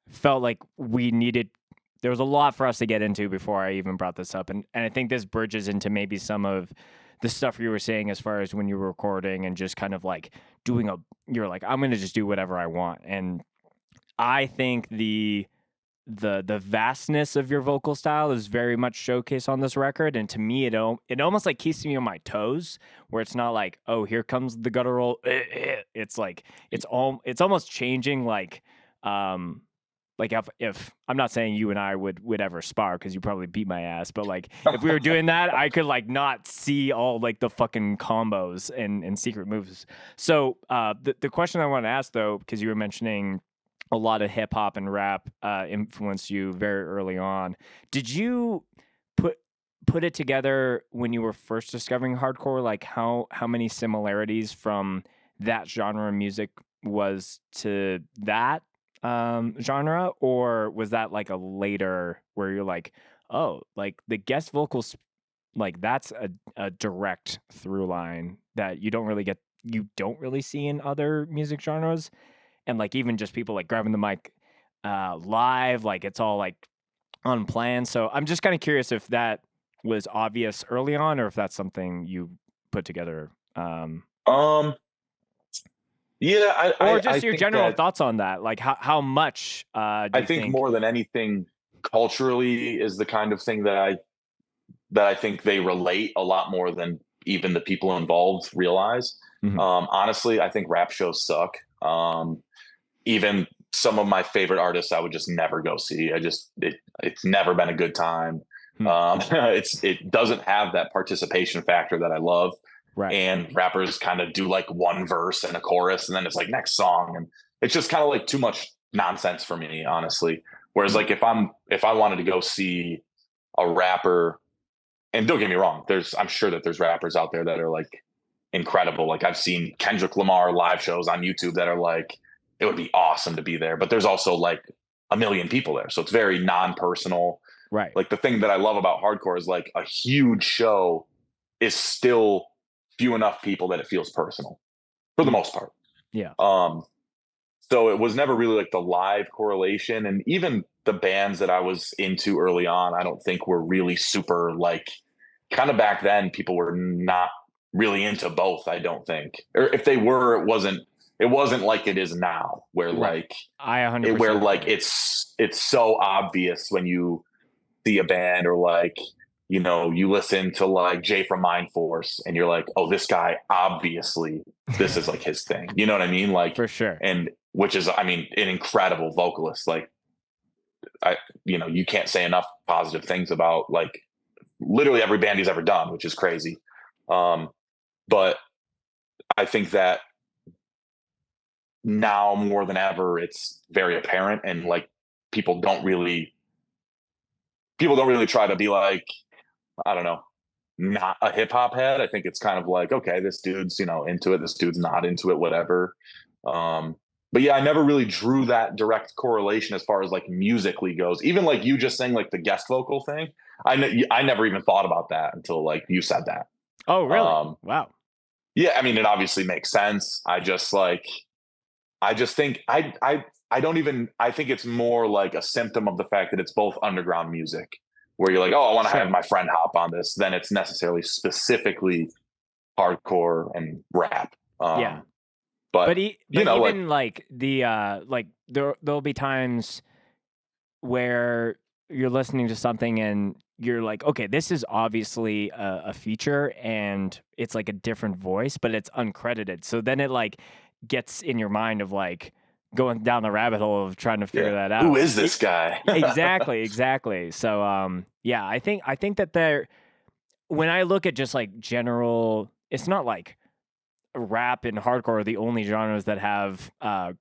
B: felt like there was a lot for us to get into before I even brought this up, and I think this bridges into maybe some of the stuff you were saying as far as when you were recording and just kind of like you're like, I'm gonna just do whatever I want, and I think the the vastness of your vocal style is very much showcased on this record, and to me it almost like keeps me on my toes, where it's not like, oh, here comes the guttural, it's like it's almost changing, like if I'm not saying you and I would ever spar, because you probably beat my ass, but like if we were doing that, I could like not see all like the fucking combos and secret moves. So the question I want to ask though, because you were mentioning a lot of hip hop and rap influenced you very early on. Did you put it together when you were first discovering hardcore? Like how many similarities from that genre of music was to that genre, or was that like a later where you're like, oh, like the guest vocals, like that's a direct through line that you don't really see in other music genres, and like even just people like grabbing the mic live, like it's all like unplanned. So I'm just kind of curious if that was obvious early on, or if that's something you put together.
A: Um, yeah,
B: Or just
A: I
B: your
A: think
B: general
A: that
B: thoughts on that. Like how much do
A: I
B: you
A: think
B: think?
A: more than anything, culturally is the kind of thing that I think they relate a lot more than even the people involved realize.
B: Mhm.
A: Honestly, I think rap shows suck. Even some of my favorite artists, I would just never go see. It's never been a good time.
B: Hmm.
A: It doesn't have that participation factor that I love.
B: Right.
A: And rappers kind of do like one verse and a chorus, and then it's like next song, and it's just kind of like too much nonsense for me, honestly. Whereas
B: Hmm.
A: like if I wanted to go see a rapper, and don't get me wrong, I'm sure that there's rappers out there that are like incredible. Like I've seen Kendrick Lamar live shows on YouTube that are like, it would be awesome to be there. But there's also like a million people there. So it's very non-personal.
B: Right.
A: Like the thing that I love about hardcore is like a huge show is still few enough people that it feels personal for the most part.
B: Yeah.
A: So it was never really like the live correlation. And even the bands that I was into early on, I don't think were really super like, kind of back then, people were not really into both, I don't think. Or if they were, it wasn't like it is now, where
B: Right.
A: like
B: I 100%
A: where like
B: agree.
A: it's so obvious when you see a band, or like, you know, you listen to like Jay from Mind Force and you're like, oh, this guy, obviously this is like his thing. You know what I mean? Like,
B: For sure.
A: and which is, I mean, an incredible vocalist. Like you can't say enough positive things about like literally every band he's ever done, which is crazy. But I think that now more than ever, it's very apparent, and like people don't really try to be like, I don't know, not a hip hop head. I think it's kind of like, okay, this dude's, into it. This dude's not into it, whatever. But yeah, I never really drew that direct correlation as far as like musically goes. Even like you just saying like the guest vocal thing, I never even thought about that until like you said that.
B: Oh, really?
A: Um,
B: Wow.
A: yeah, I mean, it obviously makes sense. I just think I don't even, I think it's more like a symptom of the fact that it's both underground music, where you're like, oh, I want to have
B: Sure.
A: my friend hop on this, than it's necessarily specifically hardcore and rap.
B: Yeah.
A: But
B: But
A: you know, like
B: even like the like there'll be times where you're listening to something and you're like, okay, this is obviously a feature and it's like a different voice, but it's uncredited. So then it like gets in your mind of like going down the rabbit hole of trying to figure
A: yeah,
B: that
A: who
B: out.
A: is this guy?
B: Exactly. So yeah, I think that when I look at just like general, it's not like rap and hardcore are the only genres that have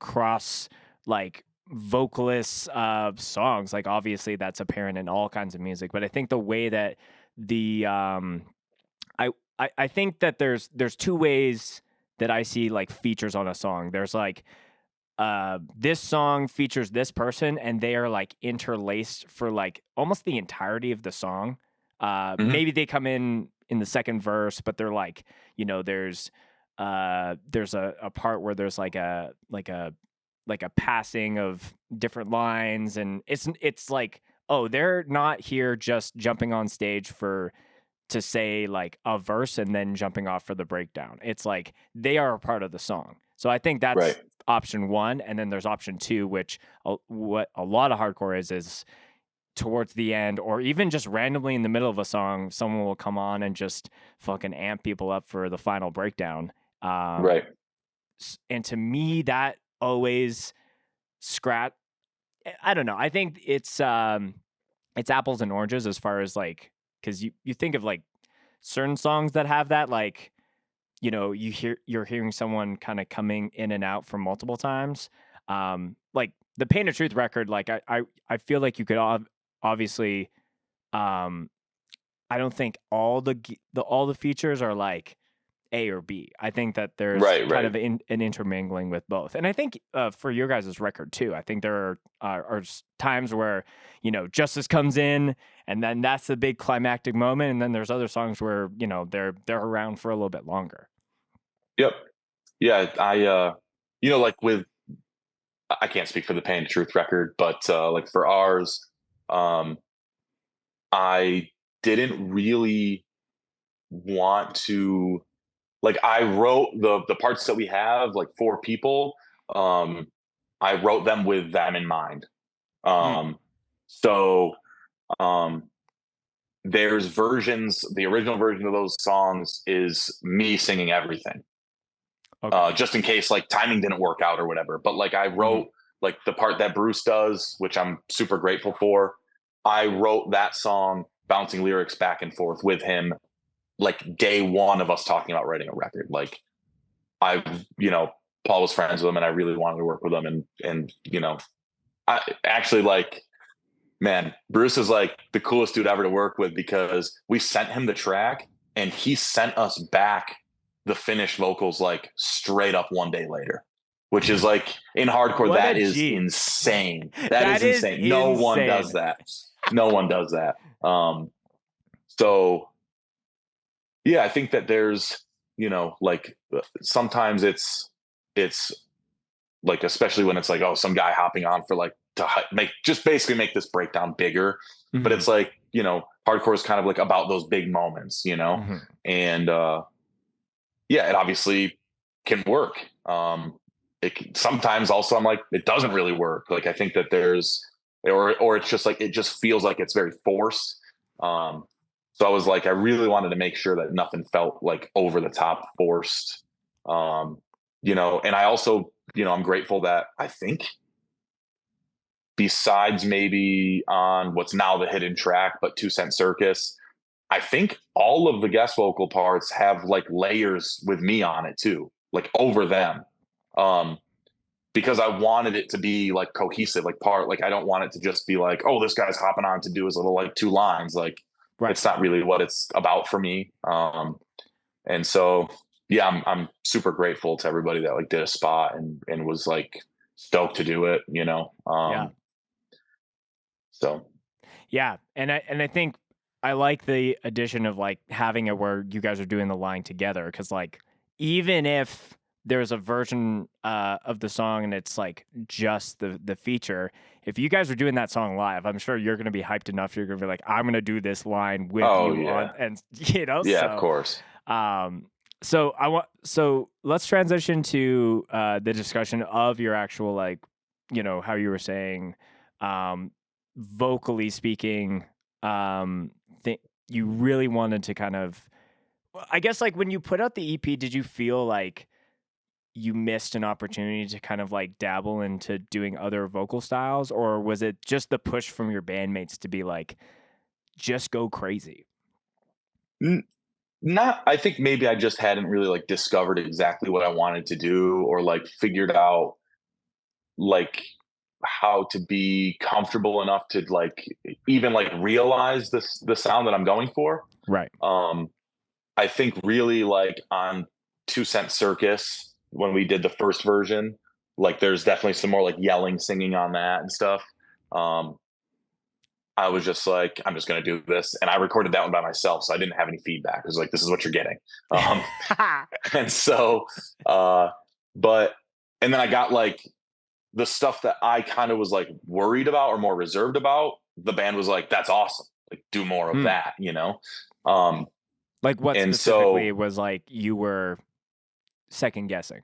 B: cross like vocalist songs. Like obviously that's apparent in all kinds of music, but I think the way that the I think that there's two ways that I see like features on a song. There's like this song features this person and they are like interlaced for like almost the entirety of the song.
A: Mhm.
B: Maybe they come in the second verse, but they're like, there's a part where there's like a passing of different lines, and it's like, oh, they're not here just jumping on stage to say like a verse and then jumping off for the breakdown. It's like they are a part of the song. So I think that's
A: Right.
B: option one, and then there's option two, which what a lot of hardcore is towards the end, or even just randomly in the middle of a song, someone will come on and just fucking amp people up for the final breakdown.
A: Right.
B: And to me, that always scratch. I don't know. I think it's apples and oranges as far as like, because you think of like certain songs that have that, like, you know, you're hearing someone kind of coming in and out for multiple times. Like the Pain of Truth record, like I feel like you could obviously, I don't think all the features are like A or B. I think that there's kind of an intermingling with both. And I think for your guys' record too, I think there are times where, you know, Justice comes in and then that's the big climactic moment. And then there's other songs where, you know, they're around for a little bit longer.
A: Yep. Yeah. You know, like I can't speak for the Pain of Truth record, but like for ours, I didn't really want to, like, I wrote the parts that we have, like 4 people. I wrote them with them in mind. So there's versions, the original version of those songs is me singing everything.
B: Okay.
A: Just in case like timing didn't work out or whatever. But like I wrote like the part that Bruce does, which I'm super grateful for. I wrote that song, bouncing lyrics back and forth with him, like day one of us talking about writing a record. Like you know, Paul was friends with him and I really wanted to work with him. And, you know, I actually like, man, Bruce is like the coolest dude ever to work with, because we sent him the track and he sent us back the finished vocals like straight up one day later, which is like in hardcore, that is insane. That is insane. No one does that. No one does that. So yeah, I think that there's, you know, like sometimes it's like, especially when it's like, oh, some guy hopping on for like to basically make this breakdown bigger. But it's like, you know, hardcore is kind of like about those big moments, you know? And yeah, it obviously can work. Sometimes also I'm like, it doesn't really work. Like, I think that there's, or it's just like, it just feels like it's very forced. So I was like, I really wanted to make sure that nothing felt like over the top forced. You know, and I also, you know, I'm grateful that I think besides maybe on what's now the hidden track, but 2 Cent Circus, I think all of the guest vocal parts have like layers with me on it too, like over them. Because I wanted it to be like cohesive, like like, I don't want it to just be like, oh, this guy's hopping on to do his little like 2 lines. Like, it's not really what it's about for me. And so, yeah, I'm super grateful to everybody that like did a spot and was like stoked to do it, you know? So.
B: Yeah. And I think I like the addition of like having it where you guys are doing the line together. 'Cause like, even if there's a version of the song and it's like just the feature, if you guys are doing that song live, I'm sure you're going to be hyped enough. You're going to be like, I'm going to do this line with you on, and you know,
A: yeah, of course.
B: So let's transition to the discussion of your actual, like, you know, how you were saying, vocally speaking, you really wanted to kind of, I guess, like when you put out the EP, did you feel like you missed an opportunity to kind of like dabble into doing other vocal styles, or was it just the push from your bandmates to be like, just go crazy?
A: Not, I think maybe I just hadn't really like discovered exactly what I wanted to do, or like figured out like how to be comfortable enough to like even like realize the sound that I'm going for.
B: Right.
A: I think really like on 2 Cent Circus, when we did the first version, like there's definitely some more like yelling, singing on that and stuff. I was just like, I'm just going to do this. And I recorded that one by myself. So I didn't have any feedback. It was like, this is what you're getting. And so, and then I got like the stuff that I kind of was like worried about or more reserved about. The band was like, that's awesome. Like, do more of that, you know?
B: Like what specifically was like you were second guessing?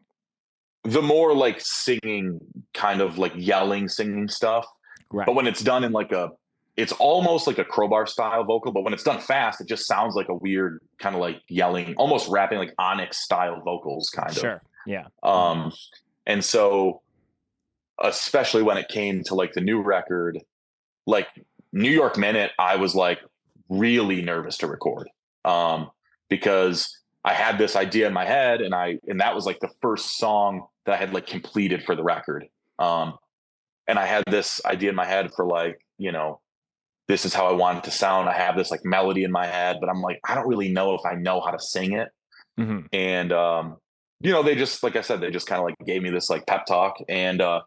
A: the more like singing, kind of like yelling, singing stuff.
B: Right.
A: But when it's done in like it's almost like a crowbar style vocal, but when it's done fast, it just sounds like a weird kind of like yelling, almost rapping, like Onyx style vocals kind of.
B: Sure. Yeah.
A: And so especially when it came to like the new record, like New York Minute, I was like really nervous to record. Because I had this idea in my head and that was like the first song that I had like completed for the record. And I had this idea in my head for like, this is how I want it to sound. I have this like melody in my head, but I'm like, I don't really know if I know how to sing it.
B: Mm-hmm.
A: And, they just, like I said, they just kind of like gave me this like pep talk. And I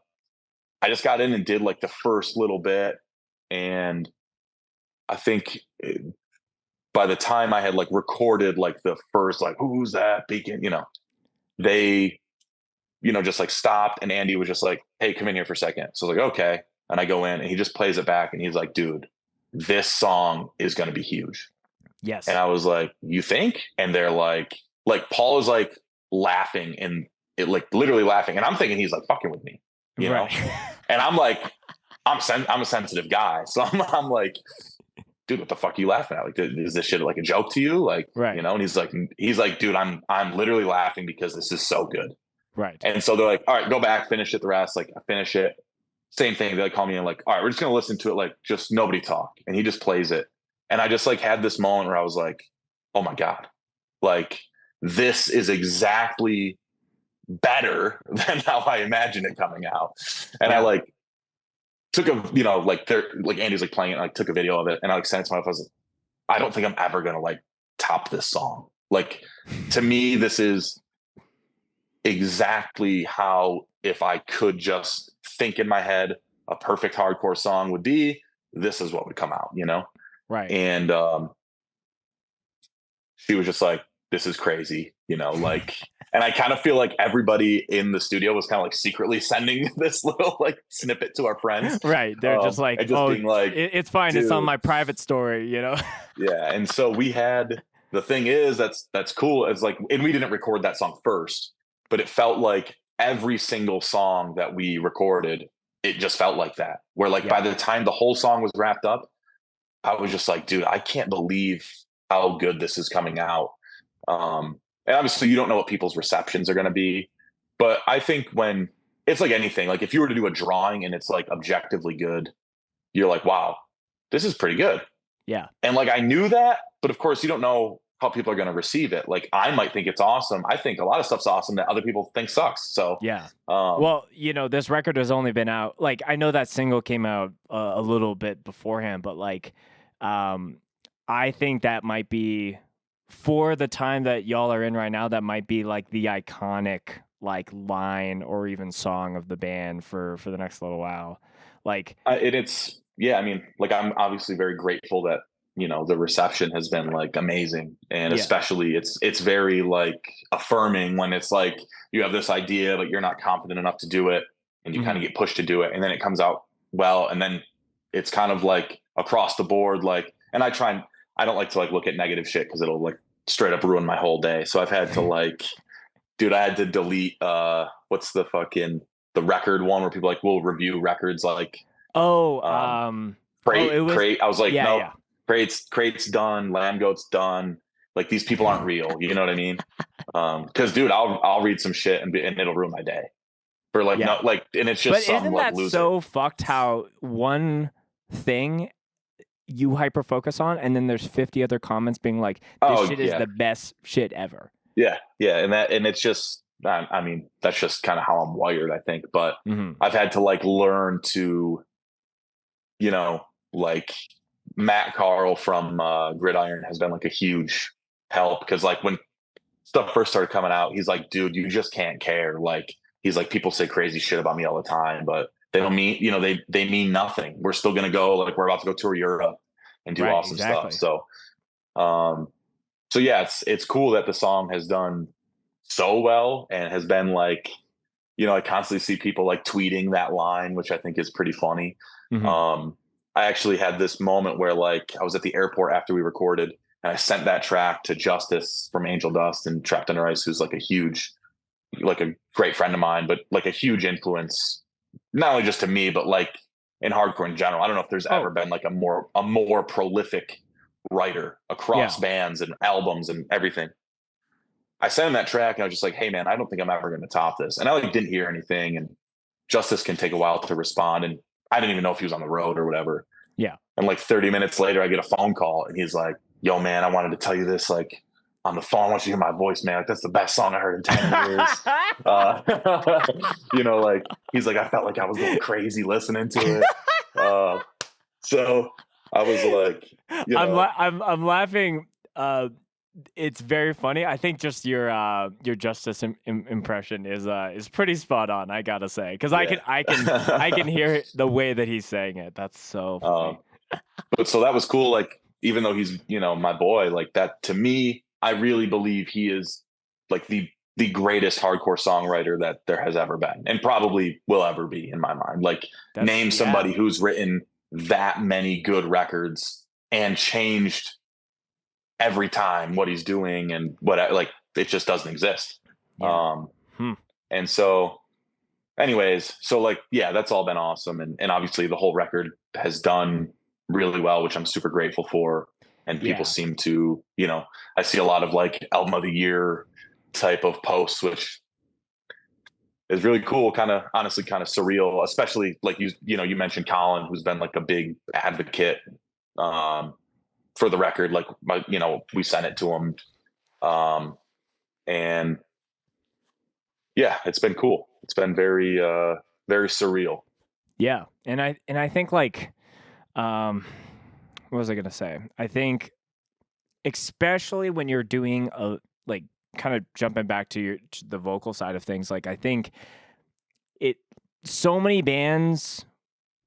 A: just got in and did like the first little bit. And I think by the time I had like recorded like the first, like, who's that beacon, they, just like stopped and Andy was just like, hey, come in here for a second. So I was like, okay. And I go in and he just plays it back and he's like, dude, this song is going to be huge.
B: Yes.
A: And I was like, you think? And they're like Paul is like laughing and it like literally laughing. And I'm thinking he's like fucking with me,
B: right.
A: And I'm like, I'm a sensitive guy. So I'm like, dude, what the fuck are you laughing at? Like, is this shit like a joke to you? Like,
B: right.
A: And he's like, dude, I'm literally laughing because this is so good.
B: Right.
A: And so they're like, all right, go back, finish it. The rest, like, I finish it. Same thing. They like call me and like, all right, we're just going to listen to it. Like, just nobody talk. And he just plays it. And I just like had this moment where I was like, oh my God, like this is exactly better than how I imagined it coming out. And I like took a, like Andy's like playing it. And I like, took a video of it and I like sent it to myself. I was like, I don't think I'm ever going to like top this song. Like to me, this is exactly how, if I could just think in my head, a perfect hardcore song would be, this is what would come out,
B: Right.
A: And she was just like, this is crazy, like, and I kind of feel like everybody in the studio was kind of like secretly sending this little like snippet to our friends.
B: Right. They're just like,
A: just being like,
B: it's fine. Dude. It's on my private story, Yeah.
A: And so we had, the thing is, that's cool. It's like, and we didn't record that song first, but it felt like every single song that we recorded, it just felt like that. Where like by the time the whole song was wrapped up, I was just like, dude, I can't believe how good this is coming out. And obviously you don't know what people's receptions are going to be, but I think when it's like anything, like if you were to do a drawing and it's like objectively good, you're like, wow, this is pretty good.
B: Yeah.
A: And like, I knew that, but of course you don't know how people are going to receive it. Like I might think it's awesome. I think a lot of stuff's awesome that other people think sucks. So
B: yeah. Well, this record has only been out. Like I know that single came out a little bit beforehand, but like, I think that might be, for the time that y'all are in right now, that might be like the iconic like line or even song of the band for the next little while. Like
A: it's I mean, like I'm obviously very grateful that the reception has been like amazing, and especially it's very like affirming when it's like you have this idea but you're not confident enough to do it and you kind of get pushed to do it and then it comes out well, and then it's kind of like across the board, like, and I don't like to like look at negative shit because it'll like straight up ruin my whole day. So I've had to like, dude, I had to delete what's the record one where people like will review records like Crate. I was like, no, Crate's done, Lamb Goat's done. Like these people aren't real. You know what I mean? Because dude, I'll read some shit and it'll ruin my day. For like no, like, and it's just
B: but isn't
A: like
B: that
A: loser.
B: So fucked how one thing you hyper focus on and then there's 50 other comments being like, this shit is the best shit ever.
A: Yeah. And it's just, I mean, that's just kind of how I'm wired, I think. But I've had to like learn to, like Matt Carl from Gridiron has been like a huge help, because like when stuff first started coming out, he's like, dude, you just can't care. Like, he's like, people say crazy shit about me all the time, but they don't mean, they mean nothing. We're still going to go, like, we're about to go tour Europe and do awesome stuff. So, yeah, it's cool that the song has done so well and has been like, I constantly see people like tweeting that line, which I think is pretty funny. I actually had this moment where like I was at the airport after we recorded and I sent that track to Justice from Angel Dust and Trapped Under Ice, who's like a huge like a great friend of mine, but like a huge influence, not only just to me, but like in hardcore in general. I don't know if there's ever been like a more prolific writer across
B: Yeah.
A: bands and albums and everything. I sent him that track and I was just like, hey man, I don't think I'm ever going to top this. And I like didn't hear anything, and Justice can take a while to respond. And I didn't even know if he was on the road or whatever.
B: Yeah.
A: And like 30 minutes later, I get a phone call and he's like, yo man, I wanted to tell you this, like on the phone. I want you to hear my voice, man. Like, that's the best song I heard in 10 years. Like he's like, I felt like I was going crazy listening to it. So I was like,
B: I'm laughing. It's very funny. I think just your Justice impression is pretty spot on. I gotta say, because I can hear the way that he's saying it. That's so funny.
A: But so that was cool. Like even though he's my boy, like that to me, I really believe he is like the greatest hardcore songwriter that there has ever been, and probably will ever be in my mind. Like name somebody who's written that many good records and changed every time what he's doing, and what like it just doesn't exist.
B: Yeah.
A: And so anyways, so like that's all been awesome, and obviously the whole record has done really well, which I'm super grateful for. And people seem to, I see a lot of like album of the year type of posts, which is really cool, honestly kind of surreal, especially like you mentioned Colin, who's been like a big advocate for the record. Like we sent it to him, and it's been cool. It's been very very surreal.
B: Yeah. And I think like what was I gonna say? I think especially when you're doing like kind of jumping back to the vocal side of things, like I think so many bands,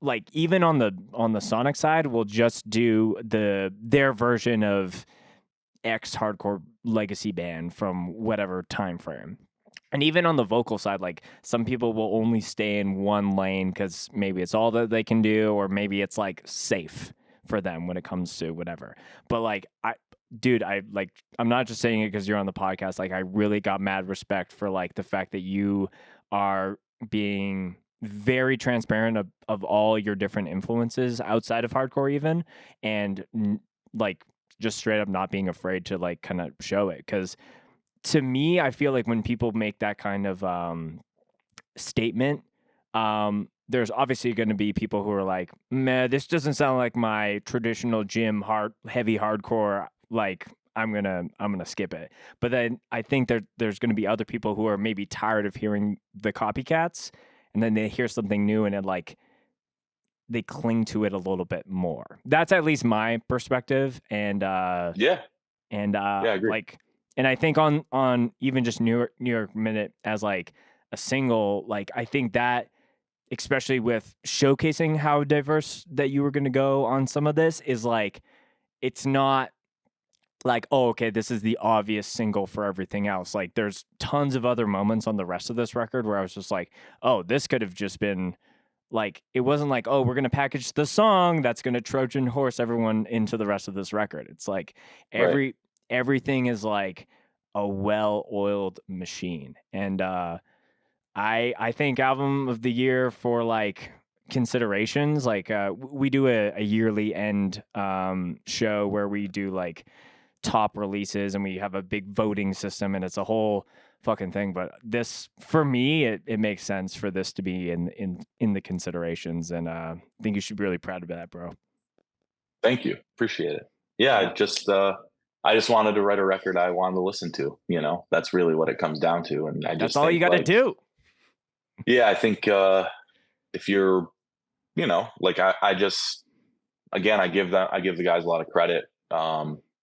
B: like even on the Sonic side, will just do their version of X hardcore legacy band from whatever time frame. And even on the vocal side, like some people will only stay in one lane because maybe it's all that they can do, or maybe it's like safe for them when it comes to whatever. But like I'm not just saying it because you're on the podcast. Like I really got mad respect for like the fact that you are being very transparent of all your different influences outside of hardcore even, and like just straight up not being afraid to like kind of show it. Because to me, I feel like when people make that kind of statement, there's obviously going to be people who are like, "Meh, this doesn't sound like my traditional gym heavy hardcore. Like, I'm gonna skip it." But then I think there's going to be other people who are maybe tired of hearing the copycats, and then they hear something new and it like they cling to it a little bit more. That's at least my perspective. And I agree. Like. And I think on even just New York Minute as like a single, like I think that especially with showcasing how diverse that you were going to go on some of this is like, it's not like, oh, okay, this is the obvious single for everything else. Like there's tons of other moments on the rest of this record where I was just like, oh, this could have just been like, it wasn't like, oh, we're going to package the song that's going to Trojan horse everyone into the rest of this record. It's like everything is like a well-oiled machine. And I think album of the year for like considerations, like we do a yearly end show where we do like top releases and we have a big voting system and it's a whole fucking thing. But this, for me, it makes sense for this to be in the considerations, and I think you should be really proud of that, bro.
A: Thank you. Appreciate it. Yeah. I just wanted to write a record I wanted to listen to, that's really what it comes down to. And
B: that's all you got to do.
A: Yeah. I think, if you're, like I just, again, I give the guys a lot of credit.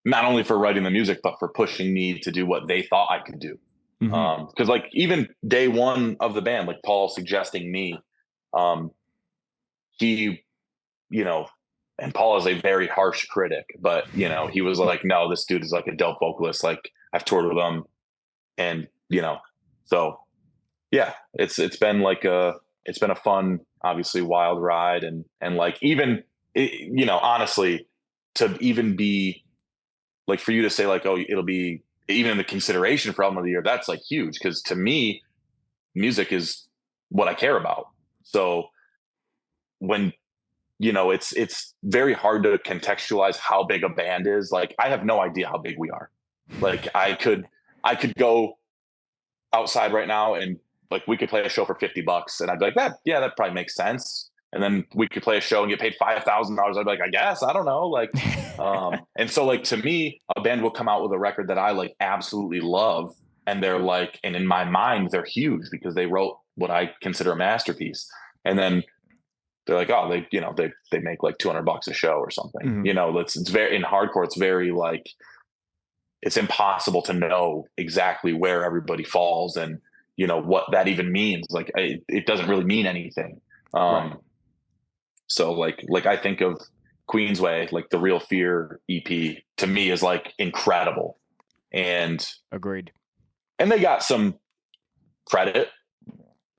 A: Not only for writing the music, but for pushing me to do what they thought I could do.
B: Mm-hmm.
A: Cause like even day one of the band, like Paul suggesting me, he, and Paul is a very harsh critic, but he was like, no, this dude is like a dope vocalist. Like I've toured with him, and so yeah, it's been like it's been a fun, obviously wild ride, and like even honestly, to even be like for you to say like, oh, it'll be even in the consideration for album of the year, that's like huge, because to me music is what I care about. So when, it's very hard to contextualize how big a band is. Like, I have no idea how big we are. Like, I could go outside right now and like we could play a show for $50 and I'd be like, that probably makes sense. And then we could play a show and get paid $5,000. I'd be like, I guess, I don't know. Like, and so like, to me, a band will come out with a record that I like absolutely love. And they're like, and in my mind, they're huge because they wrote what I consider a masterpiece. And then they're like, oh, they make like $200 a show or something.
B: Mm-hmm.
A: It's very, in hardcore, it's very like, it's impossible to know exactly where everybody falls and what that even means. Like, it doesn't really mean anything.
B: Right.
A: So like I think of Queensway, like the Real Fear EP, to me is like incredible, and
B: Agreed.
A: they got some credit,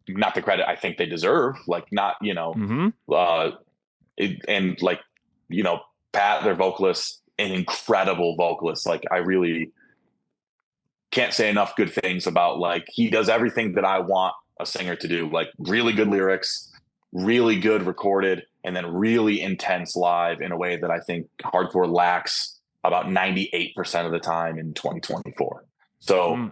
A: not the credit I think they deserve. Like, not
B: Mm-hmm.
A: and like Pat, their vocalist, an incredible vocalist. Like, I really can't say enough good things about, like, he does everything that I want a singer to do. Like, really good lyrics, really good recorded, and then really intense live in a way that I think hardcore lacks about 98% of the time in 2024. So,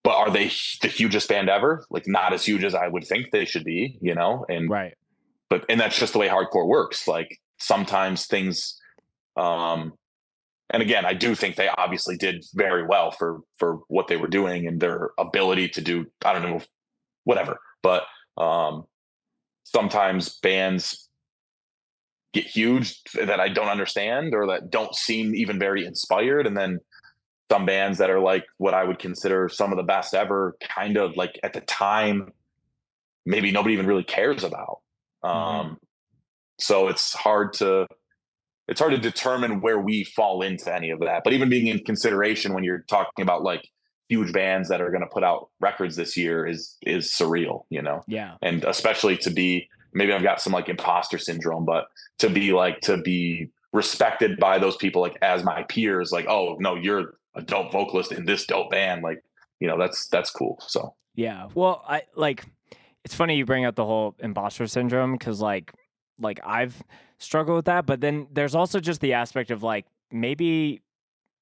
A: but are they the hugest band ever? Like, not as huge as I would think they should be, and
B: Right.
A: and that's just the way hardcore works. Like, sometimes things, and again, I do think they obviously did very well for what they were doing and their ability to do, I don't know, whatever. But sometimes bands get huge that I don't understand or that don't seem even very inspired. And then some bands that are like what I would consider some of the best ever, kind of like at the time, maybe nobody even really cares about. So it's hard to determine where we fall into any of that. But even being in consideration when you're talking about like huge bands that are going to put out records this year is surreal,
B: Yeah.
A: And especially to be, maybe I've got some like imposter syndrome, but to be respected by those people, like as my peers, like, oh no, you're a dope vocalist in this dope band. Like, that's cool. So,
B: Yeah. Well, it's funny you bring up the whole imposter syndrome because like I've struggled with that, but then there's also just the aspect of like maybe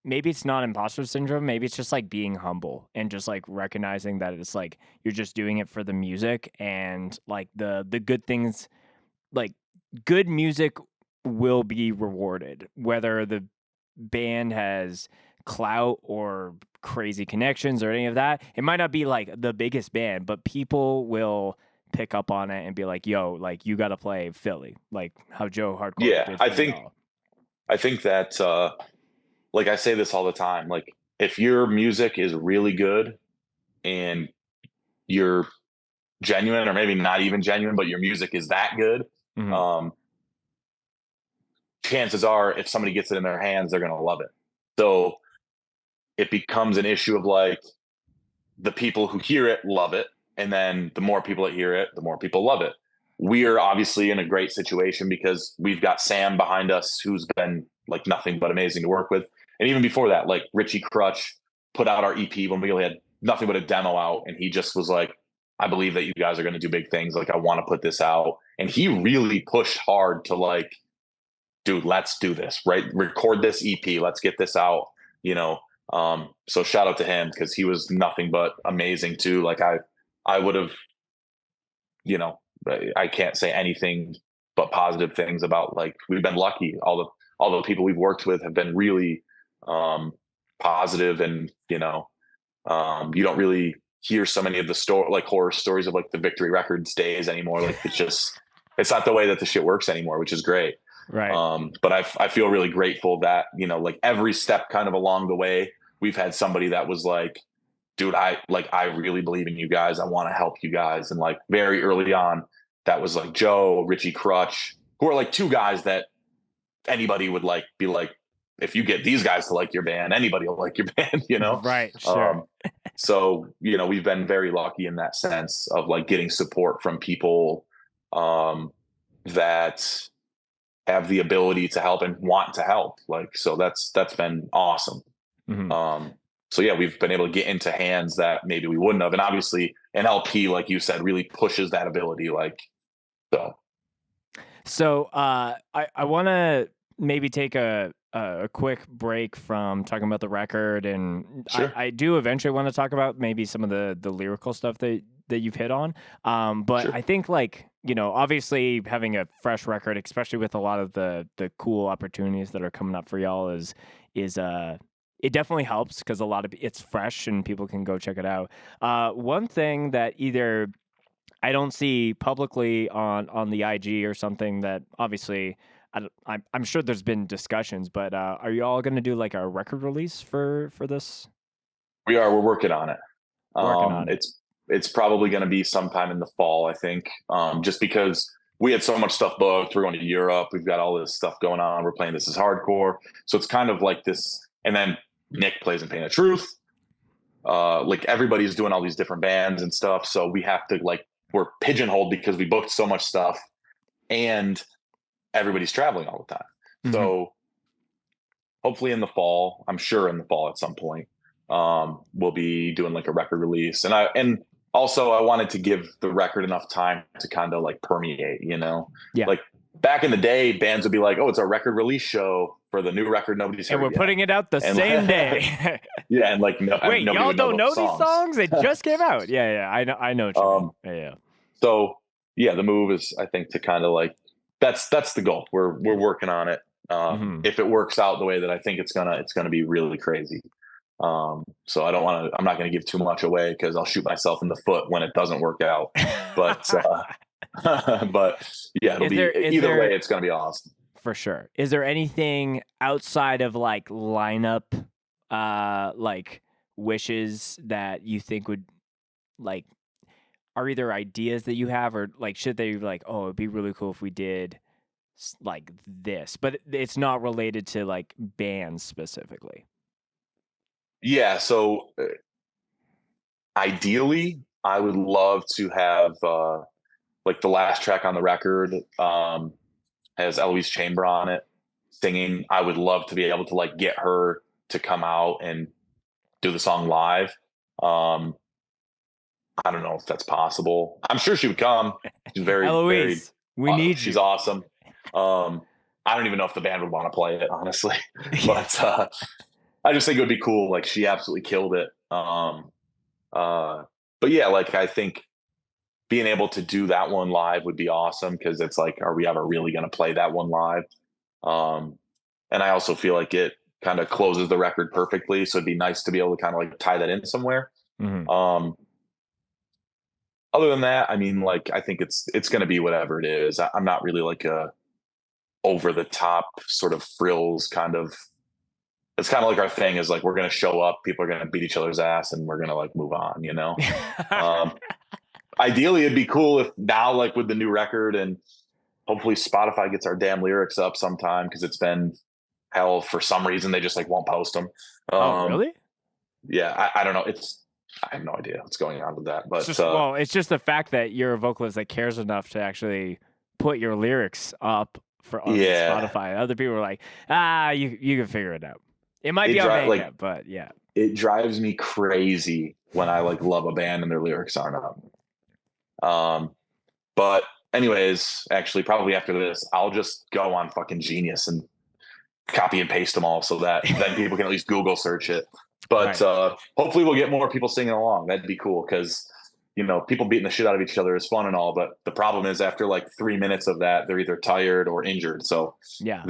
B: it's not imposter syndrome, maybe it's just like being humble and just like recognizing that it's like you're just doing it for the music and like the good things, like good music will be rewarded whether the band has clout or crazy connections or any of that. It might not be like the biggest band, but people will pick up on it and be like, yo, like you got to play Philly, like how Joe Hardcore
A: yeah,
B: did
A: I
B: for
A: think,
B: y'all.
A: that, like I say this all the time, like if your music is really good and you're genuine, or maybe not even genuine, but your music is that good,
B: Mm-hmm.
A: chances are if somebody gets it in their hands, they're going to love it. So it becomes an issue of like the people who hear it love it. And then the more people that hear it, the more people love it. We are obviously in a great situation because we've got Sam behind us, who's been like nothing but amazing to work with. And even before that, like Richie Crutch put out our EP when we only had nothing but a demo out. And he just was like, I believe that you guys are going to do big things. Like, I want to put this out. And he really pushed hard to like, dude, let's do this, right? Record this EP. Let's get this out, you know? So shout out to him because he was nothing but amazing too. Like, I would have, you know, I can't say anything but positive things about, like, we've been lucky. All the people we've worked with have been really, positive, and, you don't really hear so many of the like horror stories of like the Victory Records days anymore. Like, it's not the way that the shit works anymore, which is great.
B: Right.
A: But I feel really grateful that, like every step kind of along the way, we've had somebody that was like, dude, I really believe in you guys. I want to help you guys. And like very early on, that was like Joe, Richie Crutch, who are like two guys that anybody would like be like, if you get these guys to like your band, anybody will like your band.
B: Right. Sure.
A: So, we've been very lucky in that sense of like getting support from people, that have the ability to help and want to help. Like, so that's been awesome.
B: Mm-hmm.
A: so yeah, we've been able to get into hands that maybe we wouldn't have. And obviously an LP, like you said, really pushes that ability. Like, so.
B: So I want to maybe take a quick break from talking about the record, and
A: Sure.
B: I do eventually want to talk about maybe some of the lyrical stuff that you've hit on. But
A: Sure.
B: I think, like, you know, obviously having a fresh record, especially with a lot of the cool opportunities that are coming up for y'all, is it definitely helps because a lot of it's fresh and people can go check it out. One thing that either I don't see publicly on the IG or something that obviously I'm sure there's been discussions, but are you all going to do like a record release for this?
A: We're working on it.
B: Working on it.
A: It's probably going to be sometime in the fall, I think. Just because we had so much stuff booked. We're going to Europe. We've got all this stuff going on. We're playing This Is Hardcore. So it's kind of like this. And then Nick plays in Pain of Truth. Like everybody's doing all these different bands and stuff. So we have to, like, we're pigeonholed because we booked so much stuff and everybody's traveling all the time.
B: Mm-hmm.
A: So hopefully in the fall, I'm sure in the fall at some point, we'll be doing like a record release. And also I wanted to give the record enough time to kind of like permeate, you know,
B: Yeah.
A: like back in the day, bands would be like, oh, it's a record release show for the new record nobody's heard
B: And we're
A: yet.
B: putting it out the same day.
A: Yeah, and like
B: wait, y'all don't know these songs? It just came out. Yeah, I know what you mean. Yeah.
A: So yeah, the move is, I think, to kind of like that's the goal. We're working on it. If it works out the way that I think it's gonna be really crazy. So I'm not gonna give too much away because I'll shoot myself in the foot when it doesn't work out. But but yeah, either way, it's gonna be awesome.
B: For sure. Is there anything outside of like lineup, like wishes that you think would like are either ideas that you have or like should they like, oh, it'd be really cool if we did like this, but it's not related to like bands specifically?
A: Yeah, so ideally I would love to have like the last track on the record has Eloise Chamber on it singing. I would love to be able to like get her to come out and do the song live. I don't know if that's possible. I'm sure she would come. She's very,
B: Eloise,
A: she's awesome. I don't even know if the band would want to play it, honestly, but I just think it would be cool. Like she absolutely killed it. But yeah, like I think being able to do that one live would be awesome because it's like, are we ever really going to play that one live? And I also feel like it kind of closes the record perfectly. So it'd be nice to be able to kind of like tie that in somewhere.
B: Mm-hmm.
A: Other than that, I mean, like, I think it's going to be whatever it is. I'm not really like a over the top sort of frills kind of. It's kind of like our thing is like, we're going to show up, people are going to beat each other's ass and we're going to like move on, you know? Ideally it'd be cool if now, like with the new record and hopefully Spotify gets our damn lyrics up sometime. Cause it's been hell for some reason. They just like won't post them.
B: Oh, really?
A: Yeah. I don't know. I have no idea what's going on with that, but
B: it's just the fact that you're a vocalist that cares enough to actually put your lyrics up on Spotify. Other people are like, you can figure it out. It might be on makeup, but yeah.
A: It drives me crazy when I like love a band and their lyrics aren't up. But anyways, actually probably after this, I'll just go on fucking Genius and copy and paste them all so that then people can at least Google search it. But hopefully we'll get more people singing along. That'd be cool because, you know, people beating the shit out of each other is fun and all, but the problem is after like 3 minutes of that, they're either tired or injured. So
B: yeah,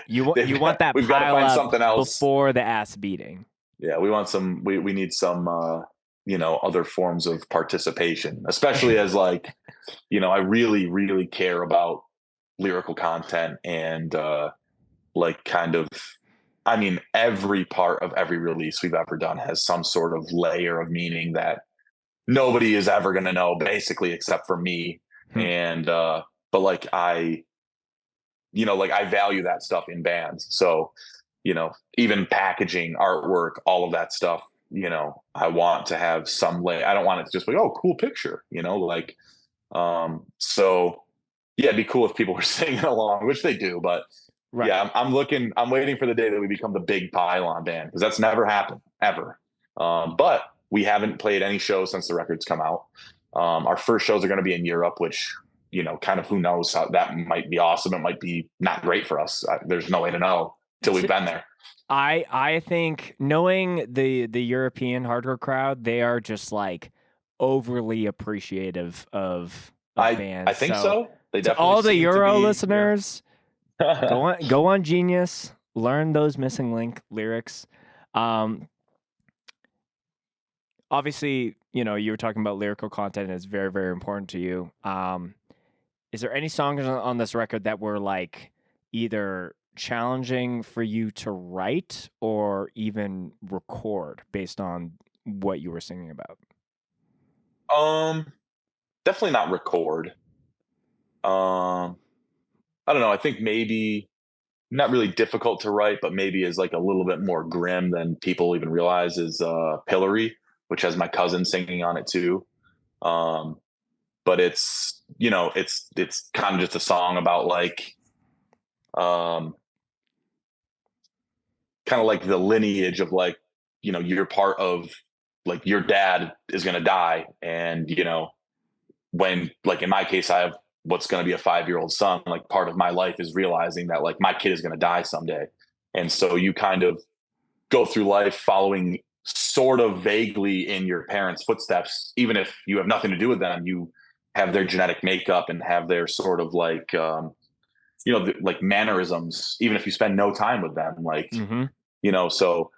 A: you
B: want that
A: we've got to find something else
B: before the ass beating.
A: Yeah, we want some. We need some. You know, other forms of participation, especially as like, you know, I really, really care about lyrical content and like kind of. I mean, every part of every release we've ever done has some sort of layer of meaning that nobody is ever going to know, basically, except for me. And but like I value that stuff in bands. So, you know, even packaging, artwork, all of that stuff, you know, I want to have some I don't want it to just be, oh, cool picture, you know, like, so yeah, it'd be cool if people were singing along, which they do, but
B: Right.
A: Yeah, I'm waiting for the day that we become the big pylon band, because that's never happened ever. But we haven't played any shows since the record's come out. Our first shows are going to be in Europe, which, kind of, who knows, how that might be awesome. It might be not great for us. There's no way to know till we've been there.
B: I think, knowing the European hardcore crowd, they are just like overly appreciative of bands.
A: I think so. They
B: to
A: definitely
B: all the
A: seem to
B: Euro
A: be,
B: listeners, go on Genius, learn those Missing Link lyrics. Obviously, you were talking about lyrical content, and it's very, very important to you. Is there any songs on this record that were like either challenging for you to write or even record based on what you were singing about?
A: Definitely not record. I don't know. I think maybe not really difficult to write, but maybe is like a little bit more grim than people even realize, is Pillory, which has my cousin singing on it too. Um, but it's kind of just a song about like, kind of like the lineage of like, you're part of, like, your dad is going to die. And, when, like, in my case, I have what's going to be a 5-year-old son, like, part of my life is realizing that, like, my kid is going to die someday. And so you kind of go through life following sort of vaguely in your parents' footsteps, even if you have nothing to do with them. You have their genetic makeup and have their sort of like, like mannerisms, even if you spend no time with them. Like, so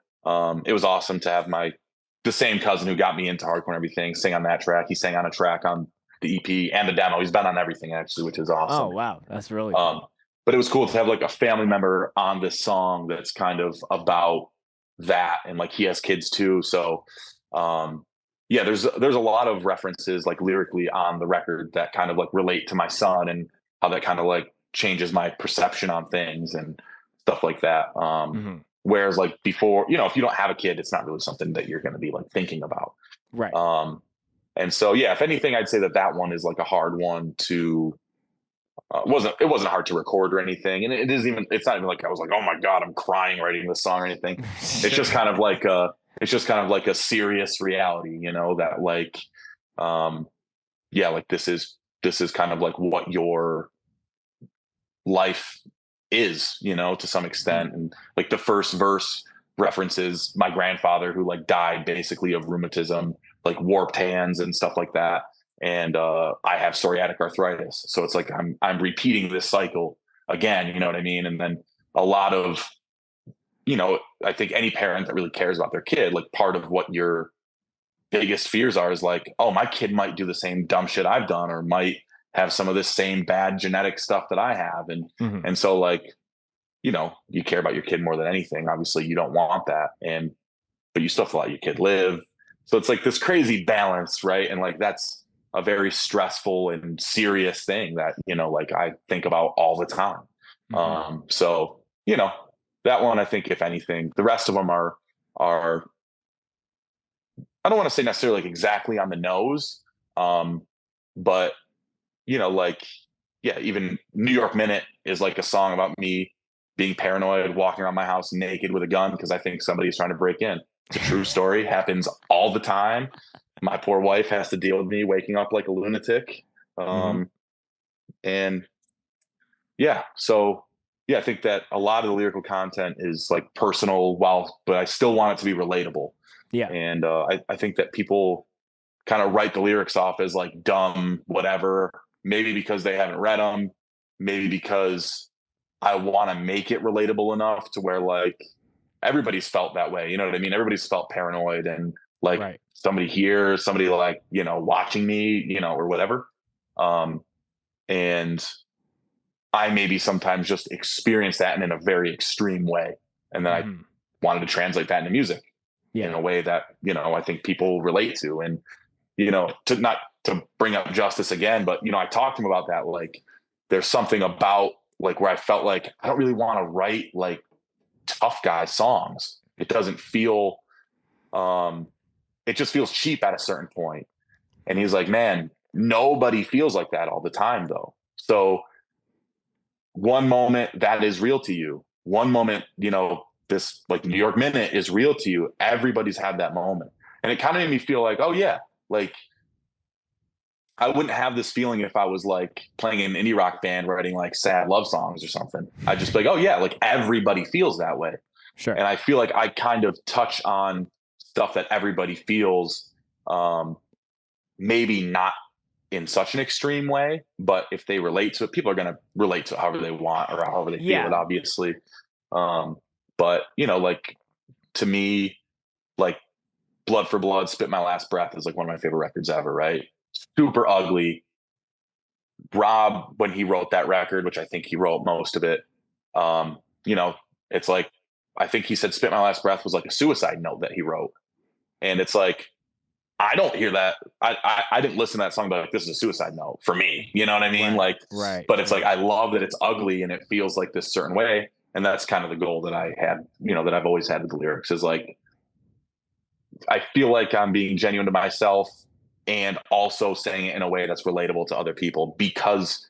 A: it was awesome to have the same cousin who got me into hardcore and everything sing on that track. He sang on a track on the EP and the demo. He's been on everything, actually, which is awesome.
B: Oh, wow. That's really cool.
A: But it was cool to have like a family member on this song that's kind of about that. And like, he has kids too. So, yeah, there's a lot of references like lyrically on the record that kind of like relate to my son, and how that kind of like changes my perception on things and stuff like that. Whereas like before, if you don't have a kid, it's not really something that you're going to be like thinking about.
B: Right.
A: And so, yeah, if anything, I'd say that one is like a hard one to, it wasn't hard to record or anything. And it's not even like I was like, oh my God, I'm crying writing this song or anything. It's just kind of like a serious reality, that like, yeah, like this is kind of like what your life is, to some extent. And like the first verse references my grandfather, who like died basically of rheumatism, like warped hands and stuff like that. And I have psoriatic arthritis. So it's like I'm repeating this cycle again, you know what I mean? And then a lot of, I think any parent that really cares about their kid, like, part of what your biggest fears are is like, oh, my kid might do the same dumb shit I've done, or might have some of this same bad genetic stuff that I have. And so, like, you care about your kid more than anything. Obviously you don't want that. But you still have to let your kid live. So it's like this crazy balance, right? And like, that's a very stressful and serious thing that, like, I think about all the time. So, that one, I think, if anything, the rest of them are, I don't want to say necessarily like exactly on the nose. But, like, yeah, even New York Minute is like a song about me being paranoid, walking around my house naked with a gun because I think somebody's trying to break in. It's a true story. Happens all the time. My poor wife has to deal with me waking up like a lunatic. And yeah, so yeah, I think that a lot of the lyrical content is like personal, but I still want it to be relatable.
B: Yeah.
A: And I think that people kind of write the lyrics off as like dumb, whatever, maybe because they haven't read them, maybe because I want to make it relatable enough to where, like, everybody's felt that way. You know what I mean? Everybody's felt paranoid and like somebody here, somebody like, watching me, or whatever. And I maybe sometimes just experience that in a very extreme way. And then I wanted to translate that into music in a way that, I think people relate to. And, not to bring up Justice again, but, I talked to him about that. Like, there's something about, like, where I felt like I don't really want to write like tough guy songs. It doesn't feel, it just feels cheap at a certain point. And he's like, man, nobody feels like that all the time though. So one moment that is real to you. One moment, this like New York Minute is real to you. Everybody's had that moment. And it kind of made me feel like, oh yeah, like I wouldn't have this feeling if I was like playing in an indie rock band writing like sad love songs or something. I'd just be like, oh yeah, like everybody feels that way.
B: Sure.
A: And I feel like I kind of touch on stuff that everybody feels, maybe not in such an extreme way, but if they relate to it, people are going to relate to it however they want or however they feel it, obviously. But like to me, like Blood for Blood, Spit My Last Breath is like one of my favorite records ever, right? Super ugly. Rob, when he wrote that record, which I think he wrote most of it, it's like, I think he said Spit My Last Breath was like a suicide note that he wrote. And it's like, I don't hear that. I didn't listen to that song, but like, this is a suicide note for me. You know what I mean?
B: Right.
A: But it's like, I love that it's ugly and it feels like this certain way. And that's kind of the goal that I had, that I've always had with the lyrics is like, I feel like I'm being genuine to myself and also saying it in a way that's relatable to other people because,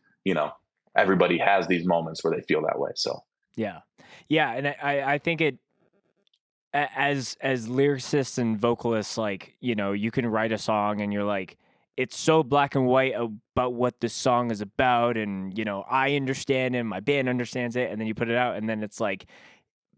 A: everybody has these moments where they feel that way. So,
B: yeah. Yeah. And I think it, as lyricists and vocalists, like, you can write a song and you're like, it's so black and white about what this song is about. And, I understand and my band understands it. And then you put it out and then it's like,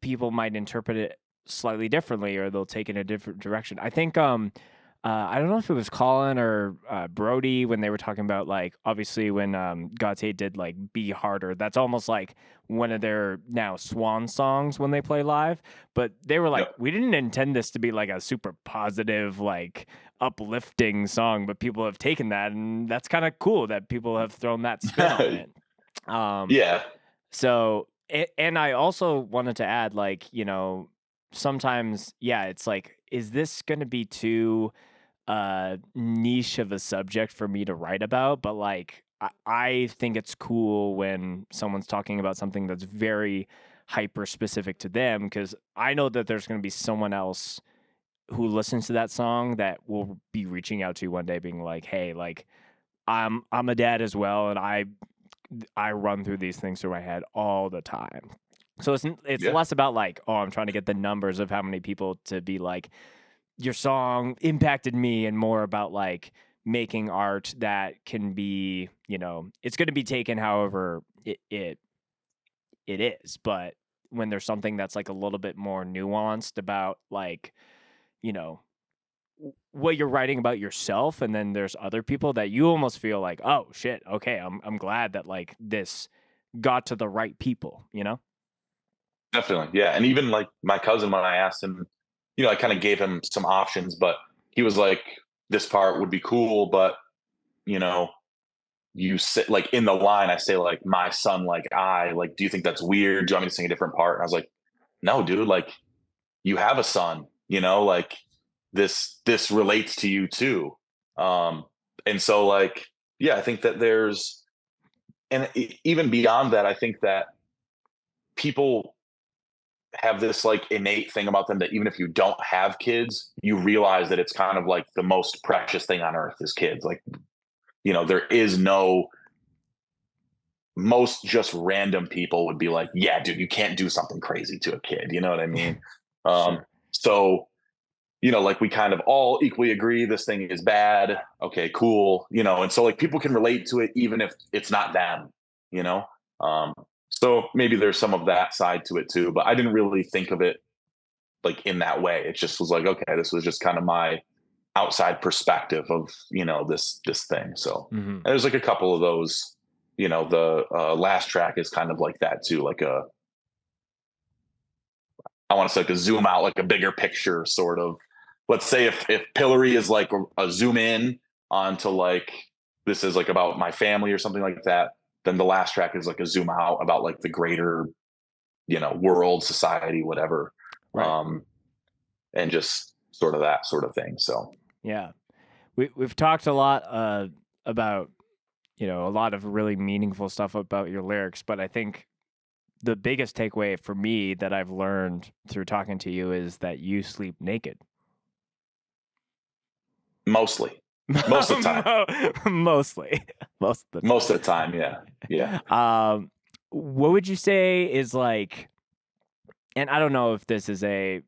B: people might interpret it slightly differently or they'll take it in a different direction. I think, I don't know if it was Colin or Brody when they were talking about, like, obviously when God Hate did like Be Harder, that's almost like one of their now swan songs when they play live. But they were like, we didn't intend this to be like a super positive, like uplifting song, but people have taken that, and that's kind of cool that people have thrown that spin on it.
A: Yeah.
B: So, and I also wanted to add, like, sometimes, it's like, is this going to be too niche of a subject for me to write about? But like, I think it's cool when someone's talking about something that's very hyper specific to them, because I know that there's going to be someone else who listens to that song that will be reaching out to you one day being like, hey, like, I'm a dad as well, and I run through these things through my head all the time. So it's less about like, oh, I'm trying to get the numbers of how many people to be like, your song impacted me, and more about like making art that can be, it's going to be taken however it is. But when there's something that's like a little bit more nuanced about like, what you're writing about yourself, and then there's other people that you almost feel like, oh shit, okay, I'm glad that like this got to the right people,
A: Definitely. Yeah. And even like my cousin, when I asked him, I kind of gave him some options, but he was like, this part would be cool, but you sit like in the line, I say like, my son, like like, do you think that's weird? Do you want me to sing a different part? And I was like, no, dude, like you have a son, like this relates to you too. And so like, yeah, I think that there's, and even beyond that, I think that people have this like innate thing about them that even if you don't have kids, you realize that it's kind of like the most precious thing on earth is kids. Like, there is no, most just random people would be like, yeah, dude, you can't do something crazy to a kid. You know what I mean?
B: Sure.
A: So, like we kind of all equally agree this thing is bad. Okay, cool. And so like people can relate to it even if it's not them, you know? So maybe there's some of that side to it too, but I didn't really think of it like in that way. It just was like, okay, this was just kind of my outside perspective of, this thing. So there's like a couple of those, the last track is kind of like that too. Like I want to say like a zoom out, like a bigger picture sort of, let's say if Pillory is like a zoom in onto like, this is like about my family or something like that, then the last track is like a zoom out about like the greater, world, society, whatever.
B: Right.
A: And just sort of that sort of thing. So,
B: yeah, we've talked a lot about, a lot of really meaningful stuff about your lyrics, but I think the biggest takeaway for me that I've learned through talking to you is that you sleep naked.
A: Mostly. Most of the time.
B: Mostly. Most of the time.
A: Most of the time, yeah. Yeah.
B: what would you say is like, and I don't know if this is a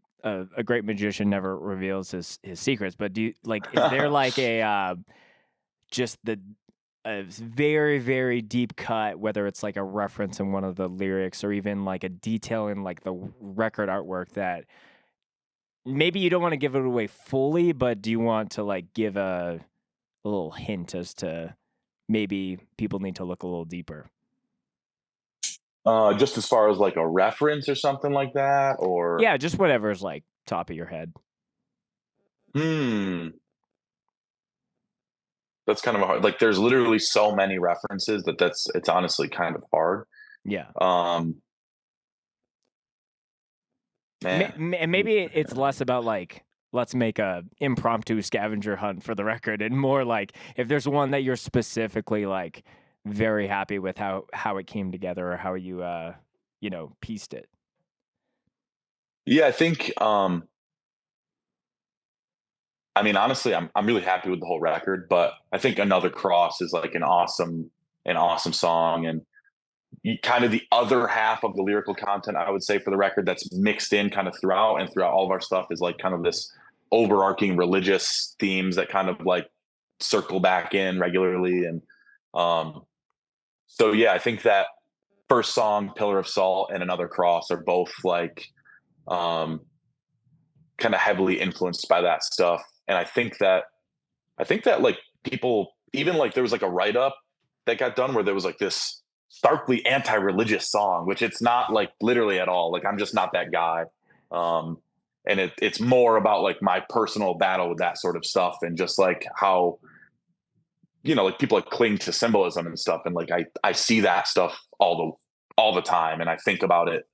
B: great magician never reveals his secrets, but do you like, is there like just a very, very deep cut, whether it's like a reference in one of the lyrics or even like a detail in like the record artwork that maybe you don't want to give it away fully, but do you want to like give a little hint as to maybe people need to look a little deeper?
A: Just as far as like a reference or something like that, or
B: Yeah, just whatever's like top of your head.
A: hmm, that's kind of a hard. Like, there's literally so many references that it's honestly kind of hard.
B: Yeah.
A: Um, man,
B: And maybe it's less about like, let's make a impromptu scavenger hunt for the record, and more like if there's one that you're specifically like very happy with how it came together or how you pieced it.
A: yeah, I think. I mean, honestly, I'm really happy with the whole record, but I think Another Cross is like an awesome song, and kind of the other half of the lyrical content, I would say, for the record, that's mixed in kind of throughout and throughout all of our stuff, is like kind of this overarching religious themes that kind of like circle back in regularly. And um so yeah, I think that first song, Pillar of Salt, and Another Cross are both like um kind of heavily influenced by that stuff. And I think that like people, even like there was like a write up that got done where there was like this starkly anti-religious song, which it's not like literally at all. Like, I'm just not that guy. Um, and it's more about like my personal battle with that sort of stuff, and just like how, like people like cling to symbolism and stuff. And like, I see that stuff all the time. And I think about it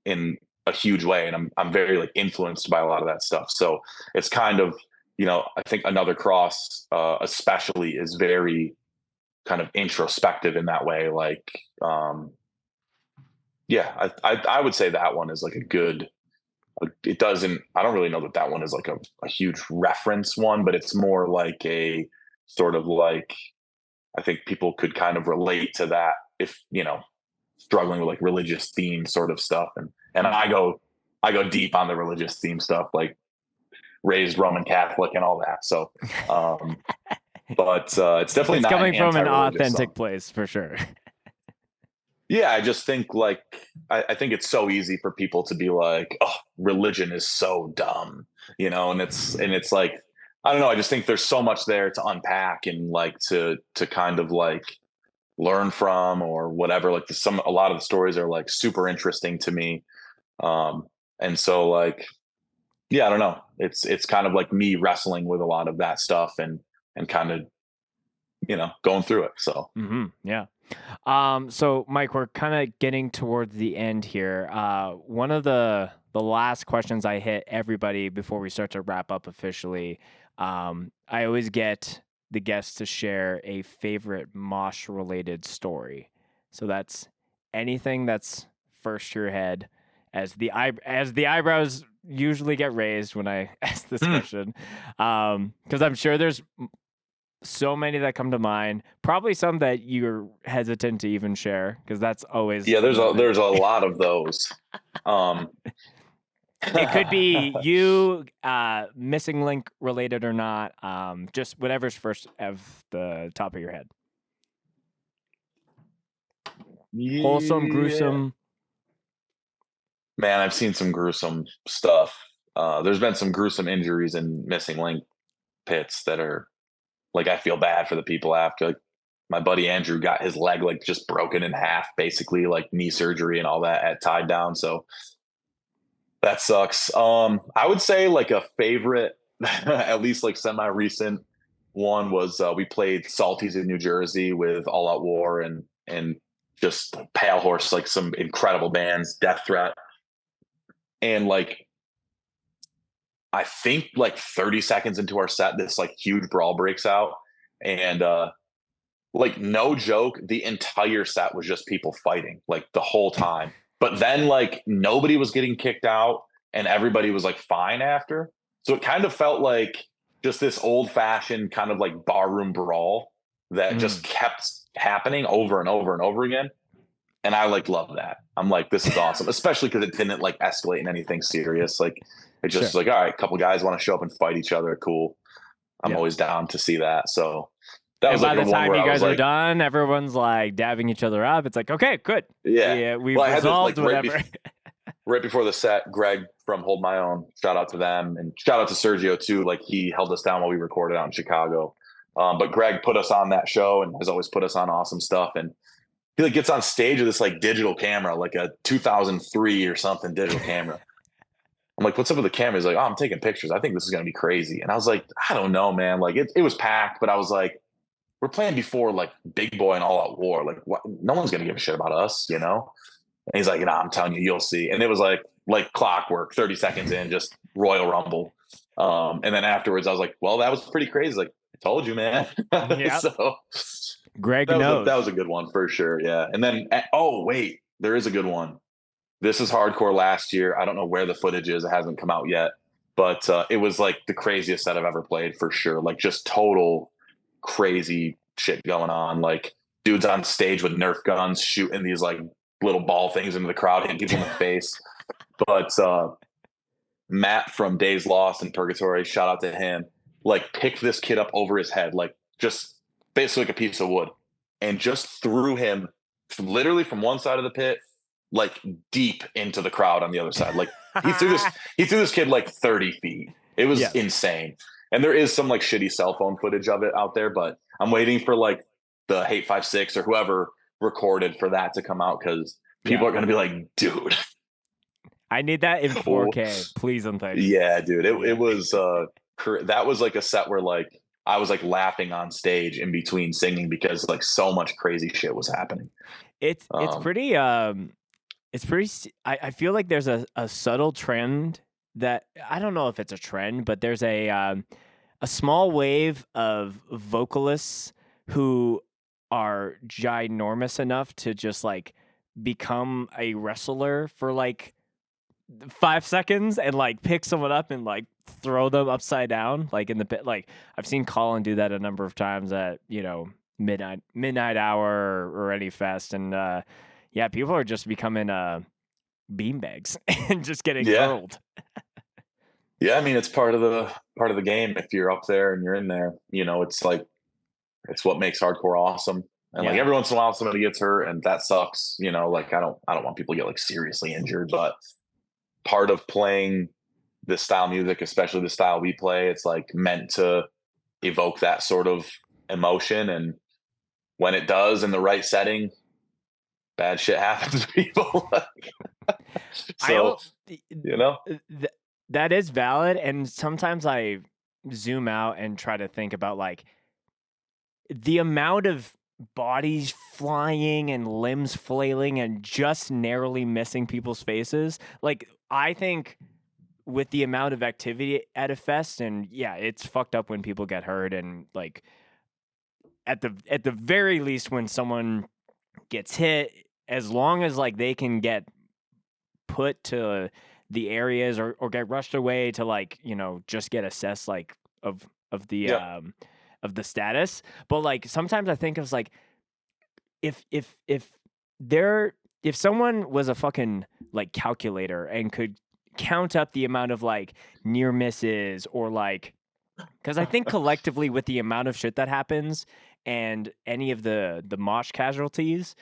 A: in a huge way. And I'm very like influenced by a lot of that stuff. So it's kind of, I think Another Cross, especially, is very kind of introspective in that way. Like, yeah, I would say that one is like a good. It doesn't. I don't really know that one is like a huge reference one, but it's more like a sort of like, I think people could kind of relate to that if struggling with like religious theme sort of stuff. And I go deep on the religious theme stuff, like raised Roman Catholic and all that. So, but it's definitely
B: It's
A: not an
B: coming from an
A: anti-religious
B: authentic
A: song.
B: place for sure.
A: Yeah, I just think like I think it's so easy for people to be like, oh, religion is so dumb, and it's like, I don't know. I just think there's so much there to unpack and like to kind of like learn from or whatever. Like, a lot of the stories are like super interesting to me. And so like, yeah, I don't know. It's kind of like me wrestling with a lot of that stuff, and kind of, going through it. So
B: Yeah. So Mike, we're kind of getting towards the end here. One of the last questions I hit everybody before we start to wrap up officially. I always get the guests to share a favorite Mosh related story. So that's anything that's first to your head, as the eyebrows usually get raised when I ask this question. Because I'm sure there's so many that come to mind. Probably some that you're hesitant to even share, because that's always
A: yeah, there's a lot of those. Um,
B: it could be you missing link related or not. Just whatever's first of the top of your head. Wholesome,
A: yeah,
B: gruesome.
A: man, I've seen some gruesome stuff. There's been some gruesome injuries and missing link pits that are like, I feel bad for the people after. Like, my buddy Andrew got his leg like just broken in half, basically, like knee surgery and all that at tied down. So that sucks. I would say like a favorite, at least like semi recent one, was we played Salties in New Jersey with All Out War and just Pale Horse, like some incredible bands, Death Threat, and like I think like 30 seconds into our set, this like huge brawl breaks out, and like, no joke, the entire set was just people fighting like the whole time. But then like nobody was getting kicked out, and everybody was like fine after. So it kind of felt like just this old fashioned kind of like barroom brawl that just kept happening over and over and over again. And I like love that. I'm like, this is awesome, especially because it didn't like escalate in anything serious. Like it just
B: Sure.
A: like, all right, a couple guys want to show up and fight each other. Cool. I'm
B: Yeah.
A: always down to see that. So that
B: And
A: was
B: by
A: like the
B: the
A: one
B: time
A: where
B: you
A: I was
B: guys are
A: like,
B: done, everyone's like dabbing each other up. It's like, okay, good.
A: yeah.
B: Yeah, we've
A: Well, I had this
B: resolved
A: like
B: whatever.
A: right before the set, Greg from Hold My Own, shout out to them, and shout out to Sergio too. Like he held us down while we recorded out in Chicago. But Greg put us on that show and has always put us on awesome stuff. And he like gets on stage with this like digital camera, like a 2003 or something digital camera. I'm like, what's up with the camera? He's like, oh, I'm taking pictures. I think this is gonna be crazy. And I was like, I don't know, man. Like it was packed, but I was like, we're playing before like Big Boy and All Out War. Like, what? No one's gonna give a shit about us, you know? And he's like, nah, I'm telling you, you'll see. And it was like clockwork, 30 seconds in, just Royal Rumble. And then afterwards, I was like, well, that was pretty crazy. Like, I told you, man.
B: Yeah.
A: So
B: Greg
A: that was
B: knows.
A: a good one for sure. Yeah. And then, oh, wait, there is a good one. This is hardcore last year. I don't know where the footage is. It hasn't come out yet. But it was like the craziest set I've ever played for sure. Like just total crazy shit going on. Like dudes on stage with Nerf guns shooting these like little ball things into the crowd, hitting people in the face. But Matt from Days Lost and Purgatory, shout out to him, like picked this kid up over his head, like just basically like a piece of wood, and just threw him literally from one side of the pit, like deep into the crowd on the other side. Like he threw this kid like 30 feet. It was
B: Yes.
A: insane. And there is some like shitty cell phone footage of it out there, but I'm waiting for like the Hate 56 or whoever recorded for that to come out because people are going to be like, dude.
B: I need that in 4K, please and thank you.
A: Yeah, dude. It was that was like a set where like I was like laughing on stage in between singing because like so much crazy shit was happening.
B: It's pretty I feel like there's a subtle trend that I don't know if it's a trend, but there's a small wave of vocalists who are ginormous enough to just like become a wrestler for like 5 seconds and like pick someone up and like throw them upside down like in the pit. Like I've seen Colin do that a number of times at midnight hour or any fest, and yeah, people are just becoming beanbags and just getting hurled.
A: Yeah, I mean it's part of the game. If you're up there and you're in there, it's like it's what makes hardcore awesome. And like every once in a while somebody gets hurt and that sucks. Like I don't want people to get like seriously injured, but part of playing this style of music, especially the style we play, it's like meant to evoke that sort of emotion. And when it does in the right setting, bad shit happens to people. So,
B: that is valid. And sometimes I zoom out and try to think about like the amount of bodies flying and limbs flailing and just narrowly missing people's faces. Like, I think with the amount of activity at a fest, and yeah, it's fucked up when people get hurt, and like at the very least when someone gets hit, as long as like they can get put to the areas or get rushed away to like, just get assessed like of the status. But like sometimes I think of like if someone was a fucking like calculator and could count up the amount of like near misses or like, because I think collectively with the amount of shit that happens and any of the mosh casualties,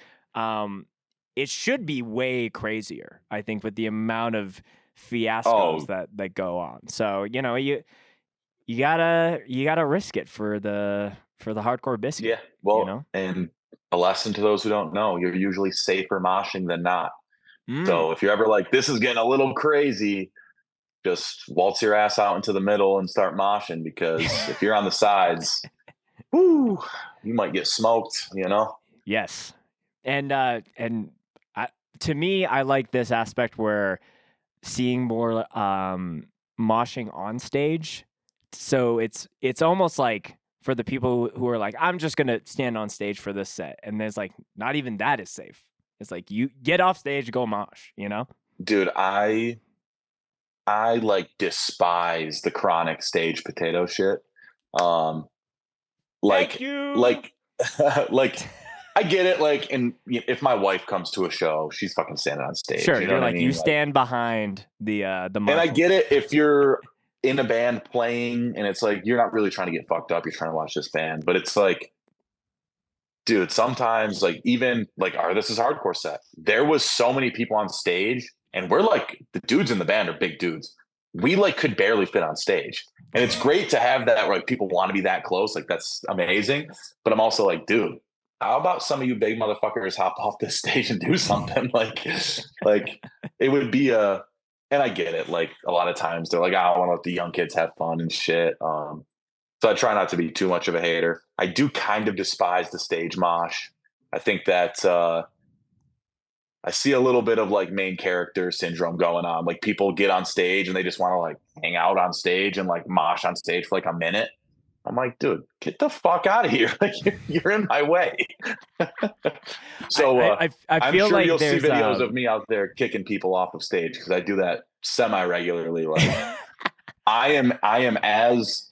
B: it should be way crazier, I think, with the amount of fiascos that go on. So, you gotta risk it for the hardcore biscuit.
A: Yeah. Well, and a lesson to those who don't know, you're usually safer moshing than not. So if you're ever like, this is getting a little crazy, just waltz your ass out into the middle and start moshing, because if you're on the sides, whoo, you might get smoked,
B: Yes. And to me, I like this aspect where seeing more moshing on stage. So it's almost like for the people who are like, I'm just gonna stand on stage for this set, and there's like not even that is safe. It's like you get off stage, go mosh,
A: Dude, I like despise the chronic stage potato shit.
B: Thank you.
A: like I get it. Like, and if my wife comes to a show, she's fucking standing on stage.
B: Sure,
A: You know
B: you're
A: what I
B: like
A: mean?
B: you
A: Like,
B: stand behind the
A: and I
B: marshal.
A: get it if you're in a band playing and it's like you're not really trying to get fucked up. You're trying to watch this band, but it's like, dude, sometimes like even like our This Is Hardcore set, there was so many people on stage, and we're like the dudes in the band are big dudes. We like could barely fit on stage. And it's great to have that where like people want to be that close. Like that's amazing. But I'm also like, dude, how about some of you big motherfuckers hop off this stage and do something? Like it would be and I get it. Like a lot of times they're like, I don't want to let the young kids have fun and shit. So I try not to be too much of a hater. I do kind of despise the stage mosh. I think that I see a little bit of like main character syndrome going on. Like people get on stage and they just want to like hang out on stage and like mosh on stage for like a minute. I'm like, dude, get the fuck out of here. Like you're in my way. So
B: I
A: I'm
B: feel
A: sure
B: like
A: you'll see
B: there's
A: videos of me out there kicking people off of stage because I do that semi-regularly. Like I am as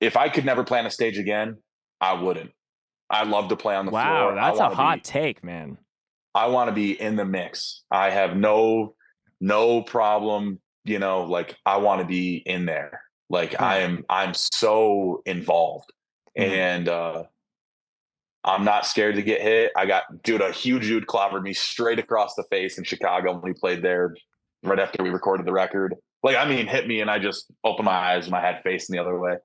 A: if I could never play on a stage again, I wouldn't. I love to play on the
B: wow,
A: floor.
B: that's a hot take, man.
A: I want to be in the mix. I have no problem, you know, like I want to be in there. Like I'm so involved. And I'm not scared to get hit. I got a huge dude clobbered me straight across the face in Chicago when we played there right after we recorded the record. Like, I mean, hit me and I just opened my eyes and my head facing the other way.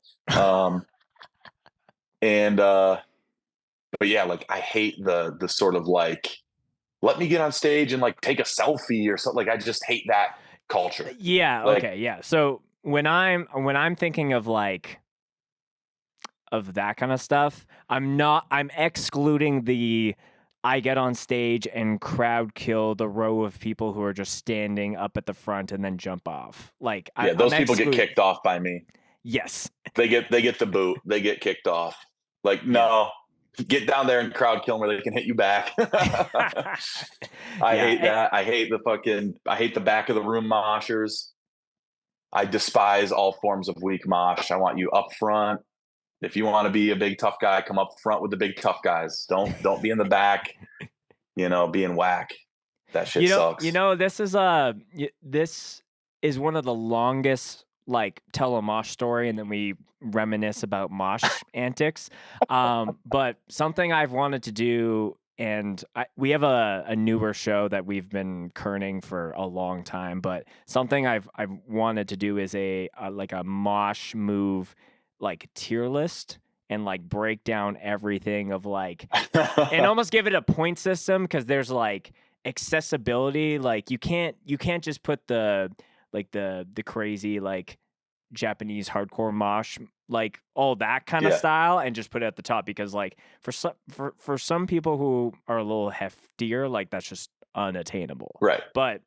A: And but yeah, like I hate the sort of like let me get on stage and like take a selfie or something. Like I just hate that culture.
B: Yeah,
A: Like,
B: okay, yeah. So when I'm thinking of like of that kind of stuff, I'm excluding the I get on stage and crowd kill the row of people who are just standing up at the front and then jump off. Like
A: yeah, those people get kicked off by me.
B: Yes.
A: They get the boot. They get kicked off. Like,
B: Yeah.
A: no, get down there and crowd kill them where they can hit you back. I hate that. I hate the back of the room moshers. I despise all forms of weak mosh. I want you up front. If you want to be a big tough guy, come up front with the big tough guys. Don't be in the back, being whack. That shit sucks.
B: This is one of the longest like tell a mosh story and then we reminisce about mosh antics. But something I've wanted to do, and we have a newer show that we've been kerning for a long time, but something I've wanted to do is a mosh move like tier list and like break down everything of like and almost give it a point system because there's like accessibility. Like you can't just put the crazy like Japanese hardcore mosh like all that kind of style and just put it at the top because like for some people who are a little heftier, like that's just unattainable.
A: Right.
B: But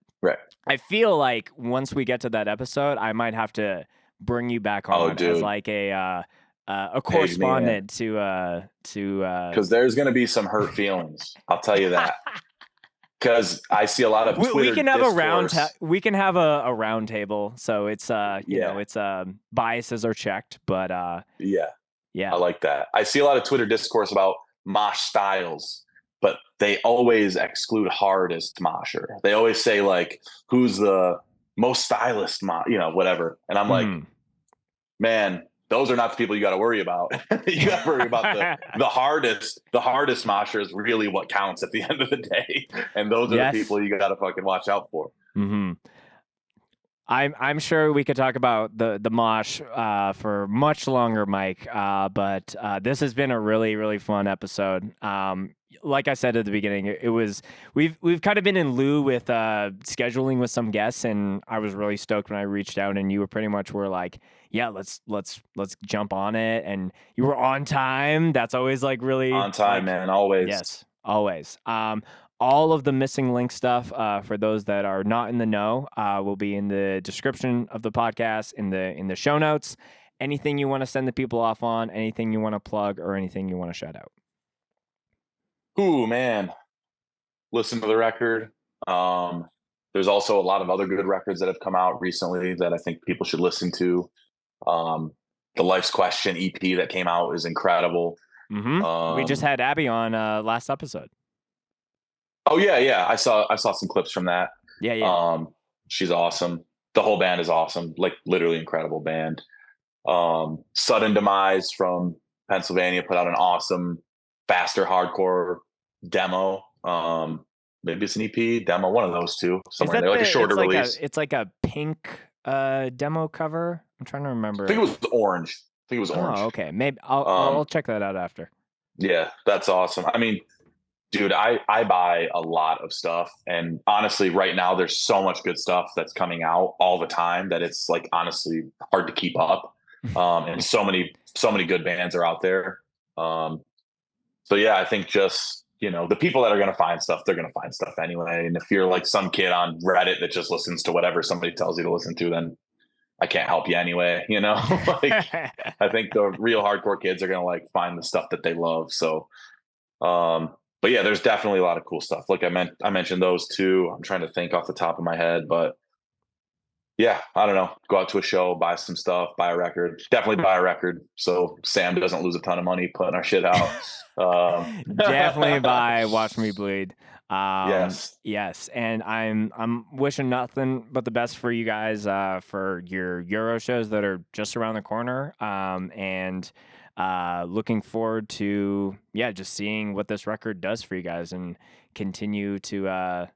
B: I feel like once we get to that episode, I might have to bring you back on as like a correspondent to
A: because there's going to be some hurt feelings. I'll tell you that. Because I see a lot of Twitter
B: we can have
A: discourse.
B: we can have a round table, so it's it's biases are checked, but
A: yeah, I like that. I see a lot of Twitter discourse about mosh styles, but they always exclude hardest mosher. They always say like, who's the most stylist, whatever. And I'm like, man, those are not the people you got to worry about. You got to worry about the hardest. The hardest mosher is really what counts at the end of the day, and those are the people you got to fucking watch out for.
B: Mm-hmm. I'm sure we could talk about the mosh for much longer, Mike. But this has been a really, really fun episode. Like I said at the beginning, we've kind of been in lieu with scheduling with some guests, and I was really stoked when I reached out, and you were pretty much were like, yeah, let's jump on it, and you were on time. That's always like really
A: on time, man. Always.
B: Yes, always. All of the missing link stuff for those that are not in the know will be in the description of the podcast, in the show notes. Anything you want to send the people off on, anything you want to plug, or anything you want to shout out.
A: Ooh, man. Listen to the record. There's also a lot of other good records that have come out recently that I think people should listen to. The Life's Question EP that came out is incredible.
B: We just had Abby on last episode.
A: Oh yeah. I saw some clips from that.
B: Yeah.
A: She's awesome. The whole band is awesome. Like literally incredible band. Sudden Demise from Pennsylvania put out an awesome, faster hardcore demo. Maybe it's an EP demo, one of those two, somewhere in there, like a shorter release.
B: It's like a pink demo cover. I'm trying to remember.
A: I think it was orange.
B: Oh, okay. Maybe I'll check that out after.
A: Yeah, that's awesome. I mean, dude, I buy a lot of stuff, and honestly, right now there's so much good stuff that's coming out all the time that it's like honestly hard to keep up. And so many good bands are out there. So yeah, I think just, the people that are going to find stuff, they're going to find stuff anyway. And if you're like some kid on Reddit that just listens to whatever somebody tells you to listen to, then I can't help you anyway. Like, I think the real hardcore kids are going to like find the stuff that they love. So, but yeah, there's definitely a lot of cool stuff. Like I mentioned those two. I'm trying to think off the top of my head, but yeah, I don't know. Go out to a show, buy some stuff, buy a record. Definitely buy a record so Sam doesn't lose a ton of money putting our shit out.
B: Definitely buy Watch Me Bleed.
A: Yes.
B: And I'm wishing nothing but the best for you guys for your Euro shows that are just around the corner. And looking forward to just seeing what this record does for you guys and continue to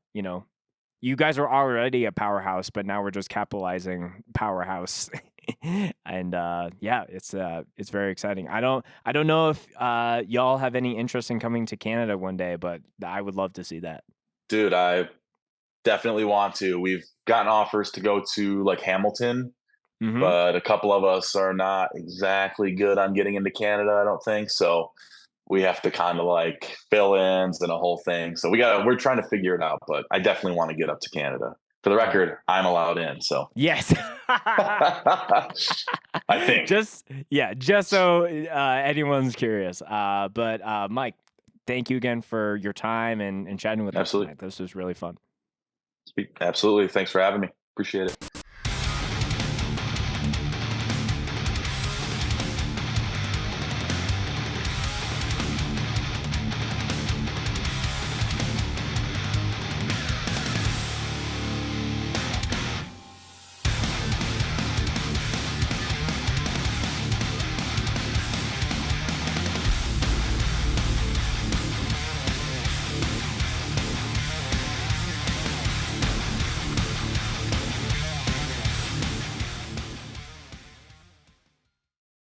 B: you guys are already a powerhouse, but now we're just capitalizing powerhouse. And it's very exciting. I don't know if y'all have any interest in coming to Canada one day, but I would love to see that.
A: Dude, I definitely want to. We've gotten offers to go to like Hamilton, but a couple of us are not exactly good on getting into Canada, I don't think. So we have to kind of like fill-ins and a whole thing. So we're trying to figure it out, but I definitely want to get up to Canada. For the record, I'm allowed in. So
B: yes,
A: I think
B: just so anyone's curious. But Mike, thank you again for your time and chatting with us tonight. This was really fun.
A: Absolutely. Thanks for having me. Appreciate it.